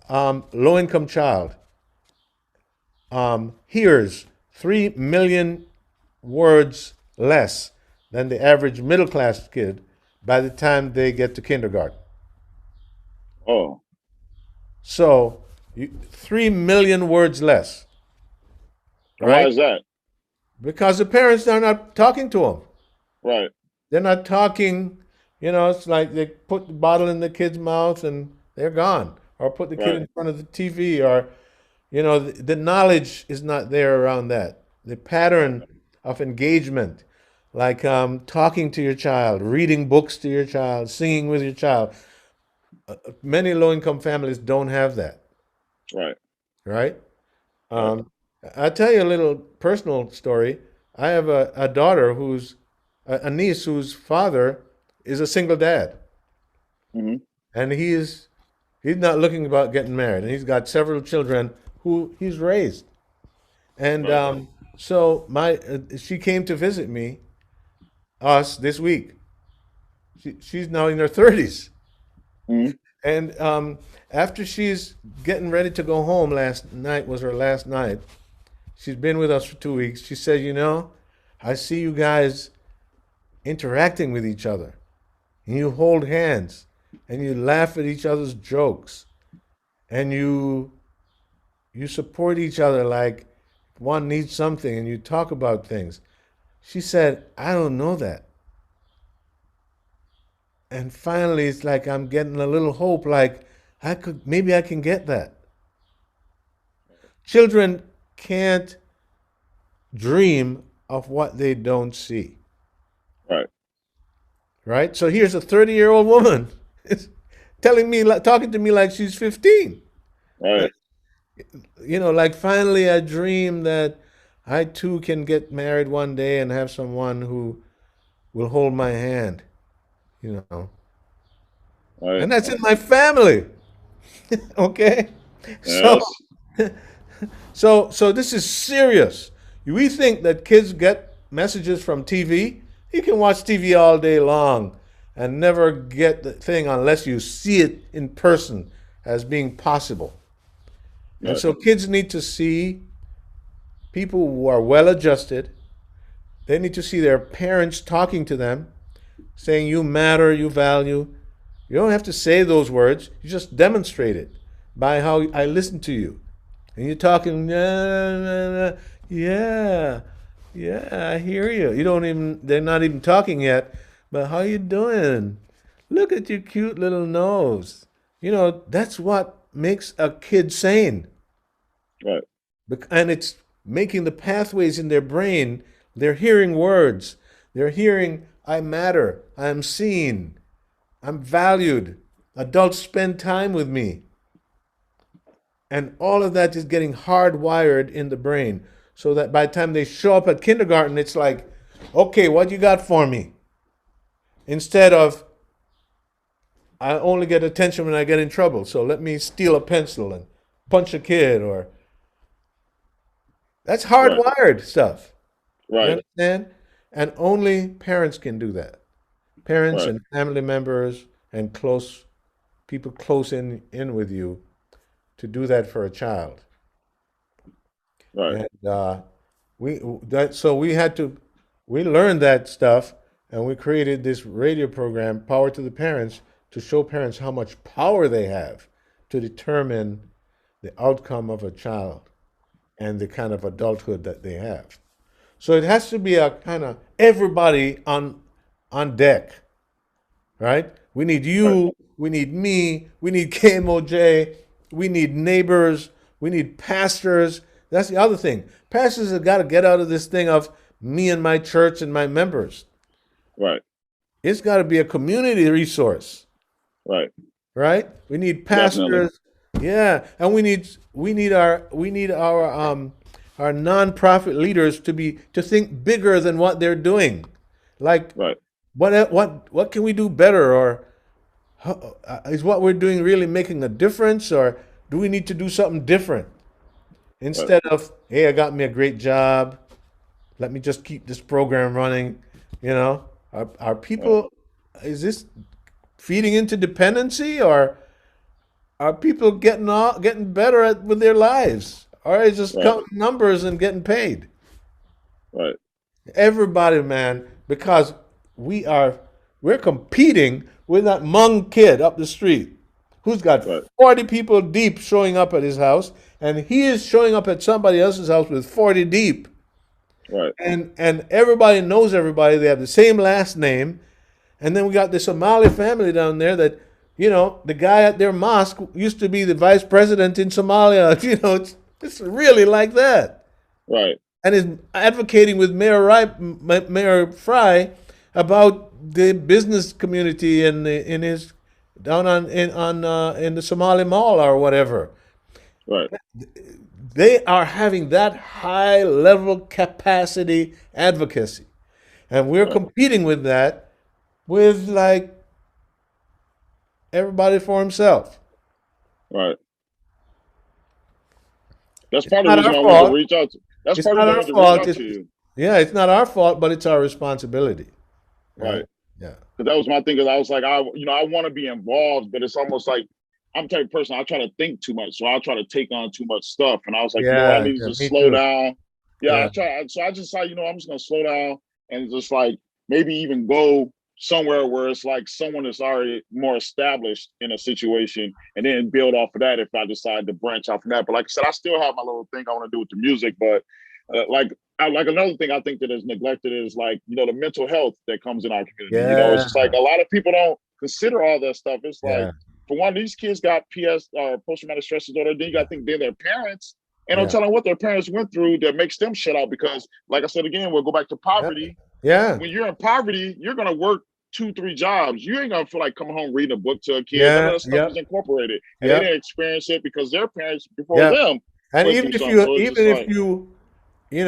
low income child hears 3 million words less than the average middle class kid by the time they get to kindergarten. Oh, So, 3 million words less, and why right? is that? Because the parents are not talking to them. Right. They're not talking, it's like they put the bottle in the kid's mouth and they're gone. Or put the kid Right. in front of the TV, or, the knowledge is not there around that. The pattern of engagement, like talking to your child, reading books to your child, singing with your child. Many low income families don't have that, Right. right? Right. Um, I'll tell you a little personal story. I have a daughter a niece whose father is a single dad, Hmm. and he's not looking about getting married, and he's got several children who he's raised. And Right. so she came to visit us this week. She's now in her 30s, Hmm. and after she's getting ready to go home, last night was her last night. She's been with us for 2 weeks. She said, I see you guys interacting with each other, and you hold hands, and you laugh at each other's jokes, and you support each other like one needs something, and you talk about things. She said, I don't know that. And finally, it's like I'm getting a little hope, like maybe I can get that. Children can't dream of what they don't see, Right. right? So here's a 30-year-old woman telling me, talking to me like she's 15. Right. Like finally I dream that I too can get married one day and have someone who will hold my hand, you know. Right. And that's in my family. Okay? So Yes. so this is serious. We think that kids get messages from TV. You can watch TV all day long and never get the thing unless you see it in person as being possible. And Right. so kids need to see people who are well adjusted. They need to see their parents talking to them, saying, You matter, you value. You don't have to say those words, you just demonstrate it by how I listen to you. And you're talking, "Nah, nah, nah, yeah, yeah, I hear you. They're not even talking yet, but how you doing? Look at your cute little nose. That's what makes a kid sane. Right. And it's making the pathways in their brain, they're hearing words. They're hearing, I matter, I'm seen, I'm valued. Adults spend time with me. And all of that is getting hardwired in the brain so that by the time they show up at kindergarten, it's like, okay, what you got for me? Instead of, I only get attention when I get in trouble, so let me steal a pencil and punch a kid, or that's Right. hardwired stuff. You Right. understand? And only parents can do that. Parents Right. and family members and close people close in with you to do that for a child. Right. And so we learned that stuff, and we created this radio program, Power to the Parents, to show parents how much power they have to determine the outcome of a child and the kind of adulthood that they have. So it has to be a kind of everybody on deck, right? We need Right. you, we need me, we need KMOJ, we need neighbors, we need pastors. That's the other thing. Pastors have got to get out of this thing of me and my church and my members. Right. It's got to be a community resource, Right. right? We need Definitely. pastors, yeah, and we need our nonprofit leaders to think bigger than what they're doing. Like, Right. what can we do better, or is what we're doing really making a difference, or do we need to do something different Right. instead of, hey, I got me a great job, let me just keep this program running. Are Right. people, is this feeding into dependency, or are people getting better with their lives, or is just Right. counting numbers and getting paid? Right. Everybody, man, because we are we're competing with that Hmong kid up the street who's got Right. 40 people deep showing up at his house, and he is showing up at somebody else's house with 40 deep. Right. And everybody knows everybody. They have the same last name. And then we got the Somali family down there that, the guy at their mosque used to be the vice president in Somalia. It's really like that. Right. And is advocating with Mayor Fry about the business community in his down in the Somali Mall or whatever. Right. They are having that high level capacity advocacy, and we're Right. competing with that with like everybody for himself. Right. That's It's part of the not reason our why I wanted to fault. reach out to. That's It's part of not the reason I our wanted to reach fault. out to you. Yeah, it's not our fault, but it's our responsibility, Right. right? Yeah. Because that was my thing. Because I was like, I want to be involved, but it's almost like I'm the type of person I try to think too much, so I try to take on too much stuff. And I was like, I Yeah, need to yeah, just me slow too. down. Yeah, Yeah, I try. So I just thought, I'm just gonna slow down and just like maybe even go somewhere where it's like someone that's already more established in a situation, and then build off of that if I decide to branch out from that. But like I said, I still have my little thing I want to do with the music, but like another thing I think that is neglected is like the mental health that comes in our community. It's yeah, just like a lot of people don't consider all that stuff. It's like yeah, for one, these kids got post traumatic stress disorder. Then you got to think they're their parents, and I'm yeah, telling what their parents went through that makes them shut out because, like I said again, we'll go back to yeah, poverty. yeah, When you're in poverty, you're gonna work 2, 3 jobs. You ain't gonna feel like coming home reading a book to a kid. None of yeah, that stuff is yep, incorporated, and they yep, didn't experience it because their parents before yep. them And went even through if something. you, So it's even just if like, you, you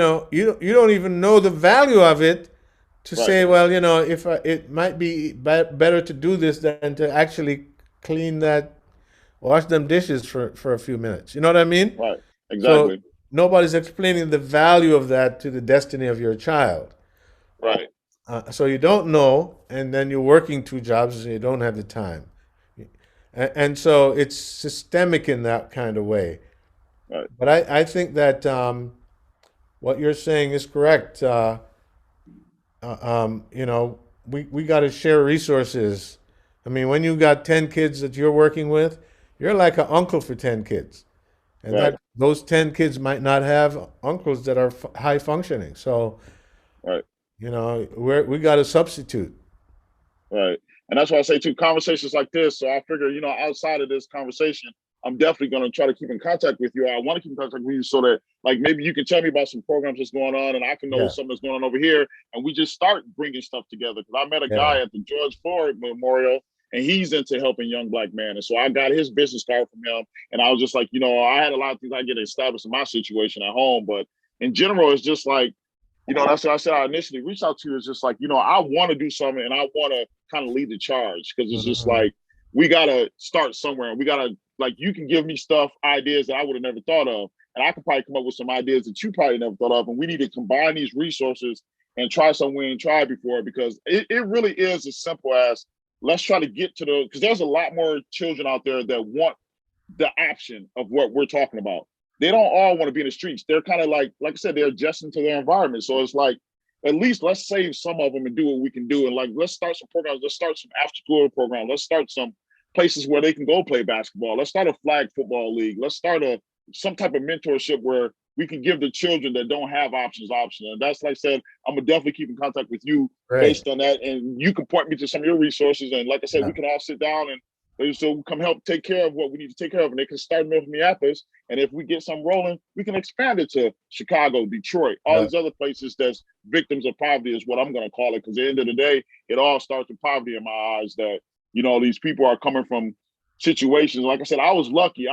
don't even know the value of it to right, say, well, if it might be better to do this than to actually clean that, wash them dishes for a few minutes. You know what I mean? right, So exactly, nobody's explaining the value of that to the destiny of your child. right, So you don't know, and then you're working two jobs, and you don't have the time. And so it's systemic in that kind of way. right, But I think that what you're saying is correct. We got to share resources. I mean, when you got 10 kids that you're working with, you're like an uncle for 10 kids. And right, that those 10 kids might not have uncles that are high functioning. So, right. we got to substitute. Right. And that's why I say too, conversations like this. So I figure, outside of this conversation, I'm definitely going to try to keep in contact with you. I want to keep in contact with you so that like maybe you can tell me about some programs that's going on and I can know Yeah, something that's going on over here. And we just start bringing stuff together. Because I met a yeah, guy at the George Floyd Memorial and he's into helping young black men. And so I got his business card from him. And I was just like, I had a lot of things I get established in my situation at home. But in general, it's just like, that's what I said. I initially reached out to you. Is just like, I want to do something and I want to kind of lead the charge because it's just mhm, like we gotta start somewhere. And we gotta like you can give me stuff, ideas that I would have never thought of, and I could probably come up with some ideas that you probably never thought of. And we need to combine these resources and try something we ain't tried before because it really is as simple as let's try to get to because there's a lot more children out there that want the option of what we're talking about. They don't all want to be in the streets. They're kind of like I said, they're adjusting to their environment. So it's like, at least let's save some of them and do what we can do. And like, let's start some programs. Let's start some after school programs. Let's start some places where they can go play basketball. Let's start a flag football league. Let's start some type of mentorship where we can give the children that don't have options. And that's, like I said, I'm gonna definitely keep in contact with you Great. based on that. And you can point me to some of your resources. And like I said, we Yeah. can all sit down and so come help take care of what we need to take care of. And they can start in Minneapolis. And if we get some rolling, we can expand it to Chicago, Detroit, all Yeah. these other places that's victims of poverty is what I'm going to call it. Because at the end of the day, it all starts with poverty in my eyes that, these people are coming from situations. Like I said, I was lucky.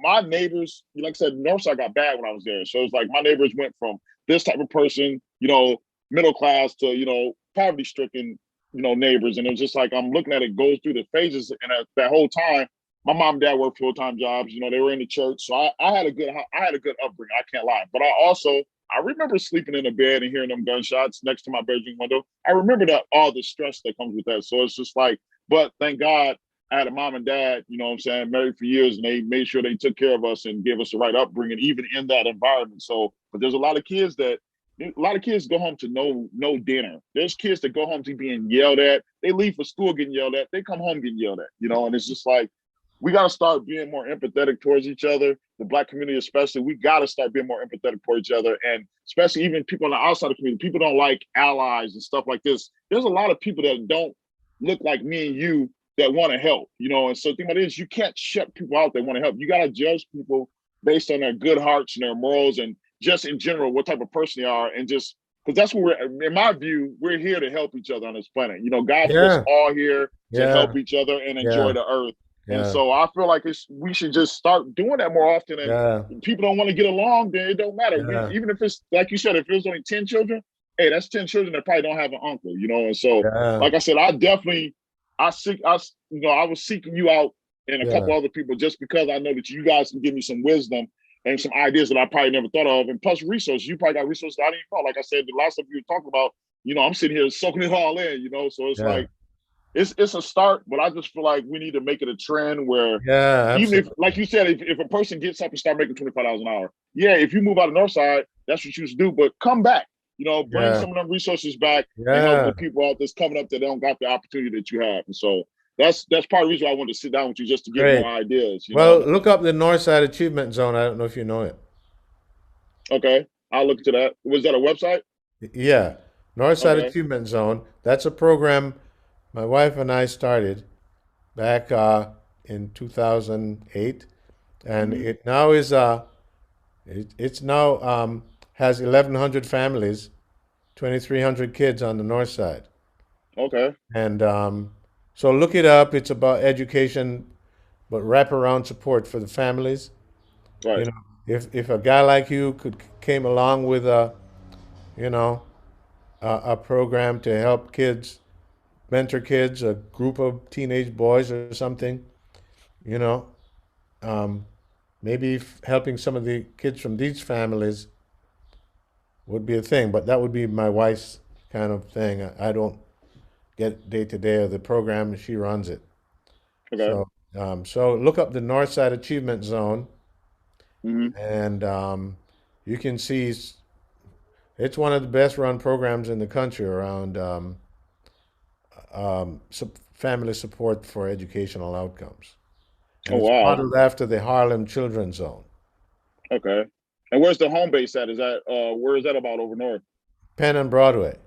My neighbors, like I said, Northside got bad when I was there. So it's like my neighbors went from this type of person, middle class to, poverty stricken, neighbors. And it was just like, I'm looking at it go through the phases. And that whole time, my mom and dad worked full-time jobs. They were in the church. So I had a good upbringing. I can't lie. But I remember sleeping in a bed and hearing them gunshots next to my bedroom window. I remember that all the stress that comes with that. So it's just like, but thank God I had a mom and dad, married for years, and they made sure they took care of us and gave us the right upbringing, even in that environment. So, but there's a lot of kids go home to no dinner. There's kids that go home to being yelled at. They leave for school getting yelled at. They come home getting yelled at, and it's just like, we got to start being more empathetic towards each other. The Black community, especially, we got to start being more empathetic towards each other. And especially even people on the outside of the community, people don't like allies and stuff like this. There's a lot of people that don't look like me and you that want to help, And so the thing about it is, you can't shut people out that want to help. You got to judge people based on their good hearts and their morals and just in general, what type of person they are. And just because that's what in my view, we're here to help each other on this planet. God put us Yeah. all here to Yeah. help each other and enjoy Yeah. the earth. And Yeah. so I feel like we should just start doing that more often. And Yeah. people don't want to get along, then it don't matter. Yeah. Even if it's like you said, if it was only 10 children, hey, that's 10 children that probably don't have an uncle, And so, Yeah. like I said, I was seeking you out and a Yeah. couple other people just because I know that you guys can give me some wisdom and some ideas that I probably never thought of. And plus resources, you probably got resources I didn't know. Like I said, the last time you were talking about, I'm sitting here soaking it all in, So it's Yeah. like, it's a start, but I just feel like we need to make it a trend where Yeah. even if, Absolutely. like you said, if a person gets up and start making $25 an hour, yeah, if you move out of Northside, that's what you should do. But come back, bring Yeah. some of them resources back and help Yeah. the people out that's coming up that don't got the opportunity that you have. And so that's part of the reason why I wanted to sit down with you just to get more Great. ideas. Well, look up the Northside Achievement Zone. I don't know if you know it. Okay, I'll look into that. Was that a website? Yeah. Northside Okay. Achievement Zone. That's a program my wife and I started back in 2008, and Mm-hmm. it now is it's now has 1,100 families, 2,300 kids on the north side. Okay. And so look it up. It's about education, but wraparound support for the families. You Right. know, if a guy like you could came along with you know, a program to help kids, mentor kids, a group of teenage boys or something, you know, um, maybe helping some of the kids from these families would be a thing. But that would be my wife's kind of thing. I don't get day to day of the program; she runs it. Okay. So look up the Northside Achievement Zone, Mm-hmm. and you can see it's one of the best run programs in the country around family support for educational outcomes. And Oh it's wow. modeled after the Harlem Children's Zone, Okay. And where's the home base at? Is that where is that about over north? Penn and Broadway,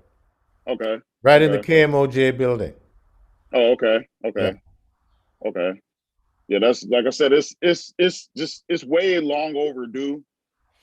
Okay. right in the Okay. KMOJ building. Oh, okay. Yeah. Okay. Okay. Yeah, that's like I said, it's way long overdue,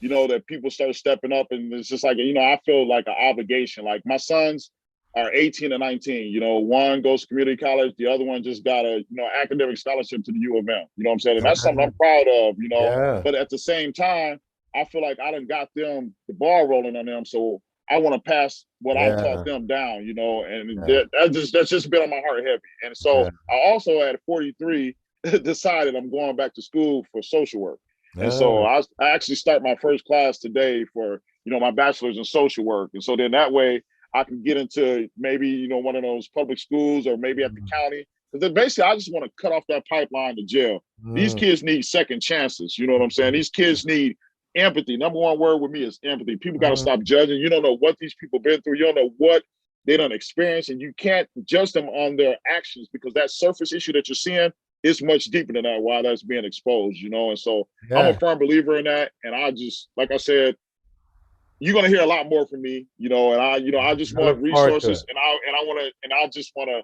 that people start stepping up. And it's just like, I feel like an obligation. Like my sons are 18 and 19. One goes to community college, the other one just got a, academic scholarship to the U of M. You know what I'm saying? And that's something I'm proud of. Yeah. But at the same time, I feel like I done got them the ball rolling on them. So I want to pass what I taught Yeah. them down, and Yeah. that's just been on my heart heavy. And so Yeah. I also at 43 decided I'm going back to school for social work. And so Ah, I actually start my first class today for, my bachelor's in social work. And so then that way I can get into maybe, one of those public schools or maybe at the county Because basically, I just want to cut off that pipeline to jail. These Mm, kids need second chances. You know what I'm saying? These kids need empathy. Number one word with me is empathy. People got to mm, stop judging. You don't know what these people been through. You don't know what they done experienced, and you can't judge them on their actions because that surface issue that you're seeing is much deeper than that. While that's being exposed, you know. And so I'm a yeah, firm believer in that. And I just, like I said, you're gonna hear a lot more from me, you know. And I just I want look forward to resources, it. and I just want to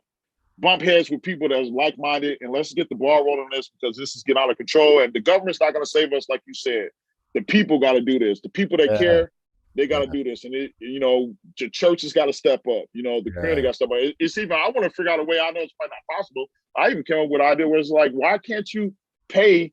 bump heads with people that's like-minded, and let's get the ball rolling on this because this is getting out of control. And the government's not going to save us, like you said. The people got to do this. The people that Yeah, care, they got to yeah, do this. And you know, the churches got to step up. You know, the community yeah, got to step up. It's even. I want to figure out a way. I know it's probably not possible. I even came up with an idea where it's like, why can't you pay,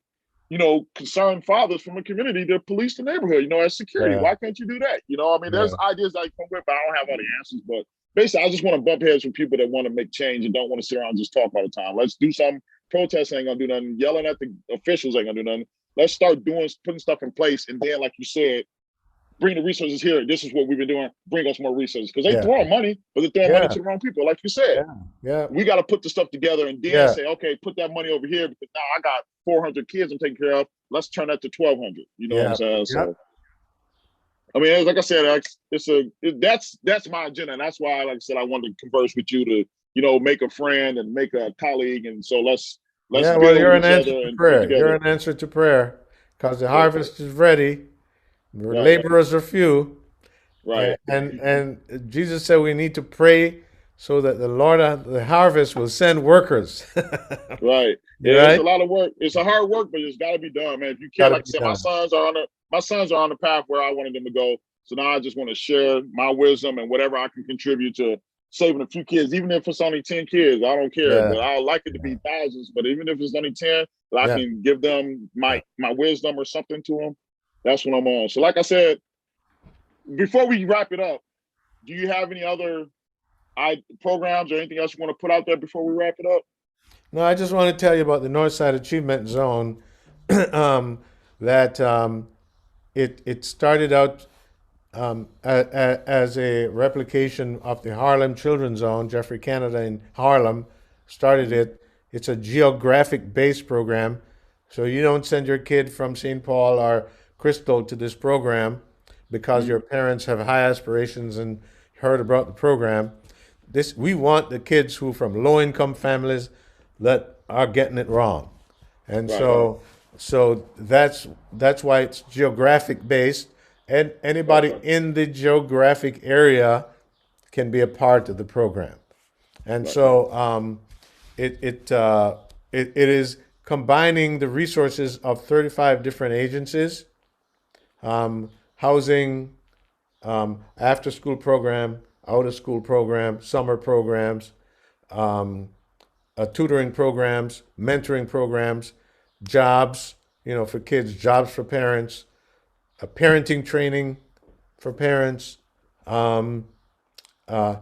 you know, concerned fathers from a community to police the neighborhood, you know, as security? yeah, Why can't you do that? You know, I mean, there's yeah. ideas I come with, but I don't have all the answers. But basically, I just want to bump heads with people that want to make change and don't want to sit around and just talk all the time. Let's do something. Protesting ain't gonna do nothing. Yelling at the officials ain't gonna do nothing. Let's start putting stuff in place, and then, like you said, bring the resources here. This is what we've been doing. Bring us more resources because they Yeah, throwing money, but they're throwing money yeah, to the wrong people. Like you said, yeah, yeah, we got to put the stuff together and then yeah, say, okay, put that money over here because now I got 400 kids I'm taking care of. Let's turn that to 1,200. You know what I'm yeah, saying? yeah, So I mean, like I said, that's my agenda, and that's why, like I said, I wanted to converse with you to, you know, make a friend and make a colleague, and so let's yeah. Well, build you're with an each answer other to and come prayer. You're together. an answer to prayer, because the Yeah, harvest is ready. The right, laborers are few, right, and Jesus said we need to pray so that the Lord of the harvest will send workers. right. You're Yeah, it's right. a lot of work. It's a hard work, but it's got to be done, man. If you Got can't, to like I be said, done. my sons are on the path where I wanted them to go. So now I just want to share my wisdom and whatever I can contribute to saving a few kids, even if it's only 10 kids. I don't care, Yeah, but I like it to yeah, be thousands. But even if it's only 10, that I yeah, can give them yeah. my wisdom or something to them. That's what I'm on. So, like I said, before we wrap it up, do you have any other programs or anything else you want to put out there before we wrap it up? No, I just want to tell you about the Northside Achievement Zone. um, that it started out as a replication of the Harlem Children's Zone. Jeffrey Canada in Harlem started Mm-hmm. it. It's a geographic based program. So you don't send your kid from St. Paul or Crystal to this program because Mm-hmm. your parents have high aspirations and heard about the program. This we want the kids who from low income families that are getting it wrong. And Right. so that's why it's geographic based, and anybody Okay. in the geographic area can be a part of the program. And Right. so it is combining the resources of 35 different agencies, housing, after school program, out of school program, summer programs, tutoring programs, mentoring programs, jobs, for kids, jobs for parents, parenting training for parents, um, uh,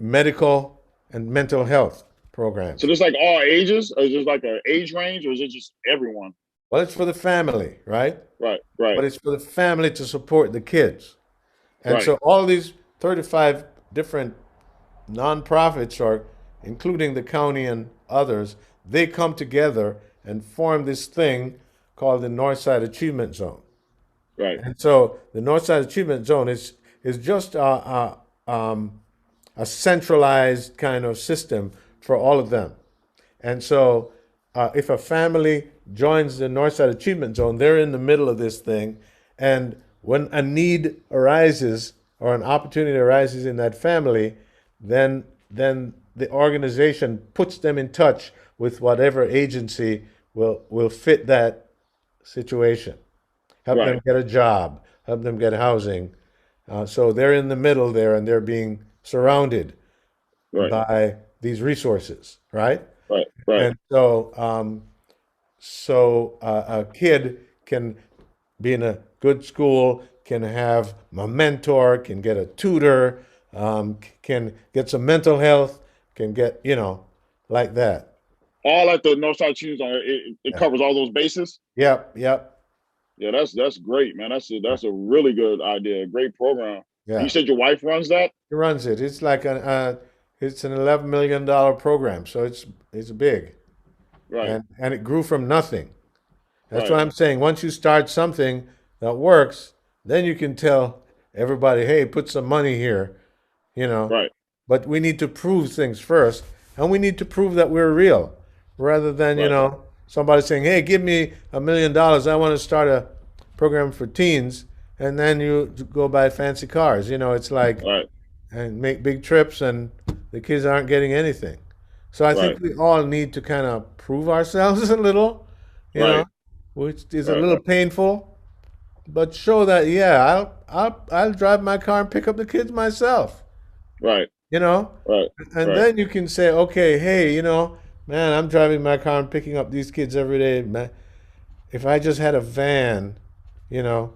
medical and mental health So programs. there's like all ages, or is it like an age range, or is it just everyone? Well, it's for the family, right? Right. Right. But it's for the family to support the kids. And Right. so all these 35 different nonprofits, or including the county and others, they come together and form this thing called the Northside Achievement Zone. Right. And so the Northside Achievement Zone is just a centralized kind of system for all of them. And so if a family joins the Northside Achievement Zone, they're in the middle of this thing. And when a need arises or an opportunity arises in that family, then the organization puts them in touch with whatever agency will fit that situation, help Right. them get a job, help them get housing. So they're in the middle there, and they're being surrounded Right. by these resources, right? Right. Right. And so a kid can be in a good school, can have a mentor, can get a tutor, can get some mental health, can get, like that. All at the Northside Choose on it Yeah. covers all those bases. Yep, yep. Yeah, that's great, man. That's a really good idea. Great program. And you Yeah. said your wife runs that? He runs it. It's like It's an $11 million program, so it's big, Right. and it grew from nothing. That's Right. what I'm saying. Once you start something that works, then you can tell everybody, hey, put some money here, you know. Right. But we need to prove things first, and we need to prove that we're real, rather than, Right. somebody saying, hey, give me $1 million. I want to start a program for teens, and then you go buy fancy cars. It's like, Right. and make big trips, and the kids aren't getting anything. So I Right. think we all need to kind of prove ourselves a little, you know, Right. which is a Right. little painful, but show that, yeah, I'll drive my car and pick up the kids myself, Right. you know, Right. and Right. then you can say, okay, hey, man, I'm driving my car and picking up these kids every day, man. If I just had a van, you know,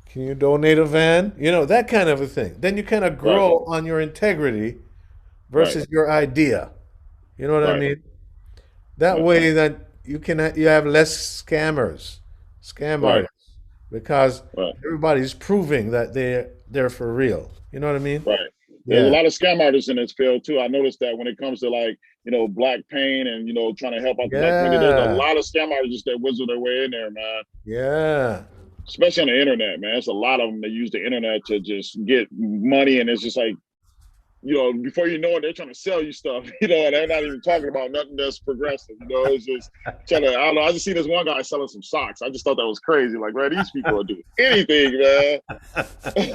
can you donate a van? That kind of a thing. Then you kind of Right. grow on your integrity Right. versus your idea. You know what I Right. mean? That Right. way that you have less scam Right. artists, because Right. everybody's proving that they're for real. You know what I mean? Right. There's a Yeah. lot of scam artists in this field too. I noticed that when it comes to like, black pain and trying to help out the black community, there's a Yeah. lot of scam artists that whistle their way in there, man. Yeah. Especially on the internet, man. It's a lot of them that use the internet to just get money, and it's just like, before you know it, they're trying to sell you stuff, and they're not even talking about nothing that's progressive. It's just trying to, I don't know. I just see this one guy selling some socks. I just thought that was crazy. Like, man, these people are doing anything, man.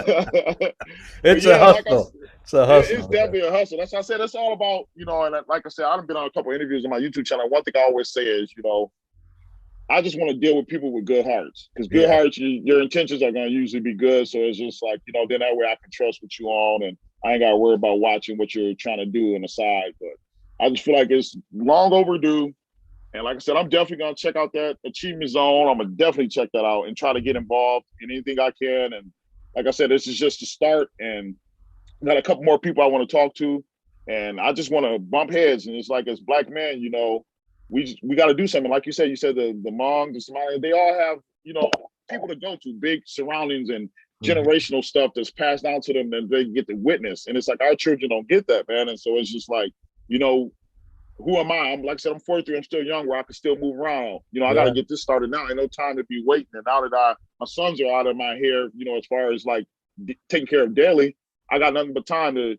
But It's a yeah, like hustle. It's a it's hustle. definitely a hustle. That's what I said. It's all about, and like I said, I've been on a couple of interviews on my YouTube channel. One thing I always say is, I just want to deal with people with good hearts, because good Yeah. hearts, your intentions are going to usually be good. So it's just like, then that way I can trust what you on, and I ain't got to worry about watching what you're trying to do on the side. But I just feel like it's long overdue. And like I said, I'm definitely going to check out that achievement zone. I'm going to definitely check that out and try to get involved in anything I can. And like I said, this is just the start. And got a couple more people I want to talk to, and I just want to bump heads. And it's like, as black men, we got to do something. Like you said the Hmong, the Somali, they all have people to go to, big surroundings and Mhm. generational stuff that's passed down to them that they get to witness. And it's like our children don't get that, man. And so it's just like, you know, who am I? I'm like I said, I'm 43. I'm still young, where I can still move around. I got to Yeah. get this started now. Ain't no time to be waiting. And now that my sons are out of my hair, as far as like taking care of daily, I got nothing but time to,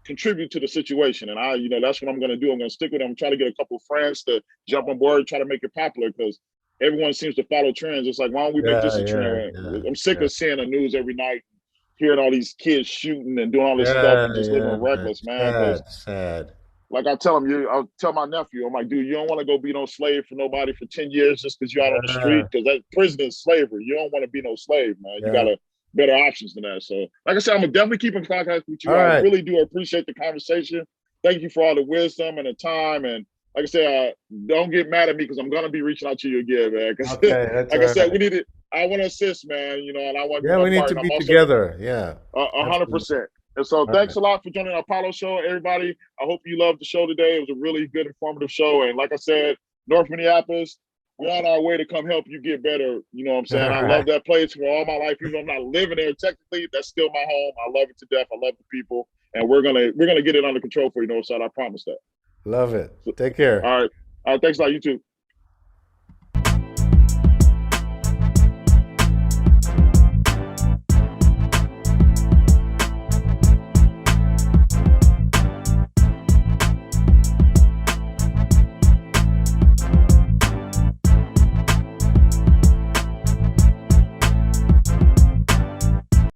contribute to the situation. And that's what I'm going to do. I'm going to stick with them. Try to get a couple of friends to jump on board, try to make it popular, because everyone seems to follow trends. It's like, why don't we make this Yeah. a Yeah. trend? Yeah. I'm sick Yeah. of seeing the news every night, hearing all these kids shooting and doing all this stuff Yeah. and just living Yeah, man. reckless, man. Because Sad. Sad. like I'll tell my nephew, I'm like, dude, you don't want to go be no slave for nobody for 10 years just because you're out on the street, Yeah. because that prison is slavery. You don't want to be no slave, man. You got Yeah. to better options than that. So, like I said, I'm gonna definitely keep in contact with you. All I right. really do appreciate the conversation. Thank you for all the wisdom and the time. And like I said, don't get mad at me, because I'm gonna be reaching out to you again, man. Because Okay. That's like I all said, right. we need it. I want to assist, man. And I want to do Yeah, my we need part. to And I'm be also together. Yeah. a hundred Absolutely. percent. And so All thanks right. a lot for joining our Apollo show, everybody. I hope you loved the show today. It was a really good, informative show. And like I said, North Minneapolis, we're on our way to come help you get better. You know what I'm All saying? I love right. that place for all my life. Even though I'm not living there technically, that's still my home. I love it to death. I love the people. And we're gonna get it under control for you, Northside. I promise that. Love it. So, Take care. all right. All right, thanks a lot, you too.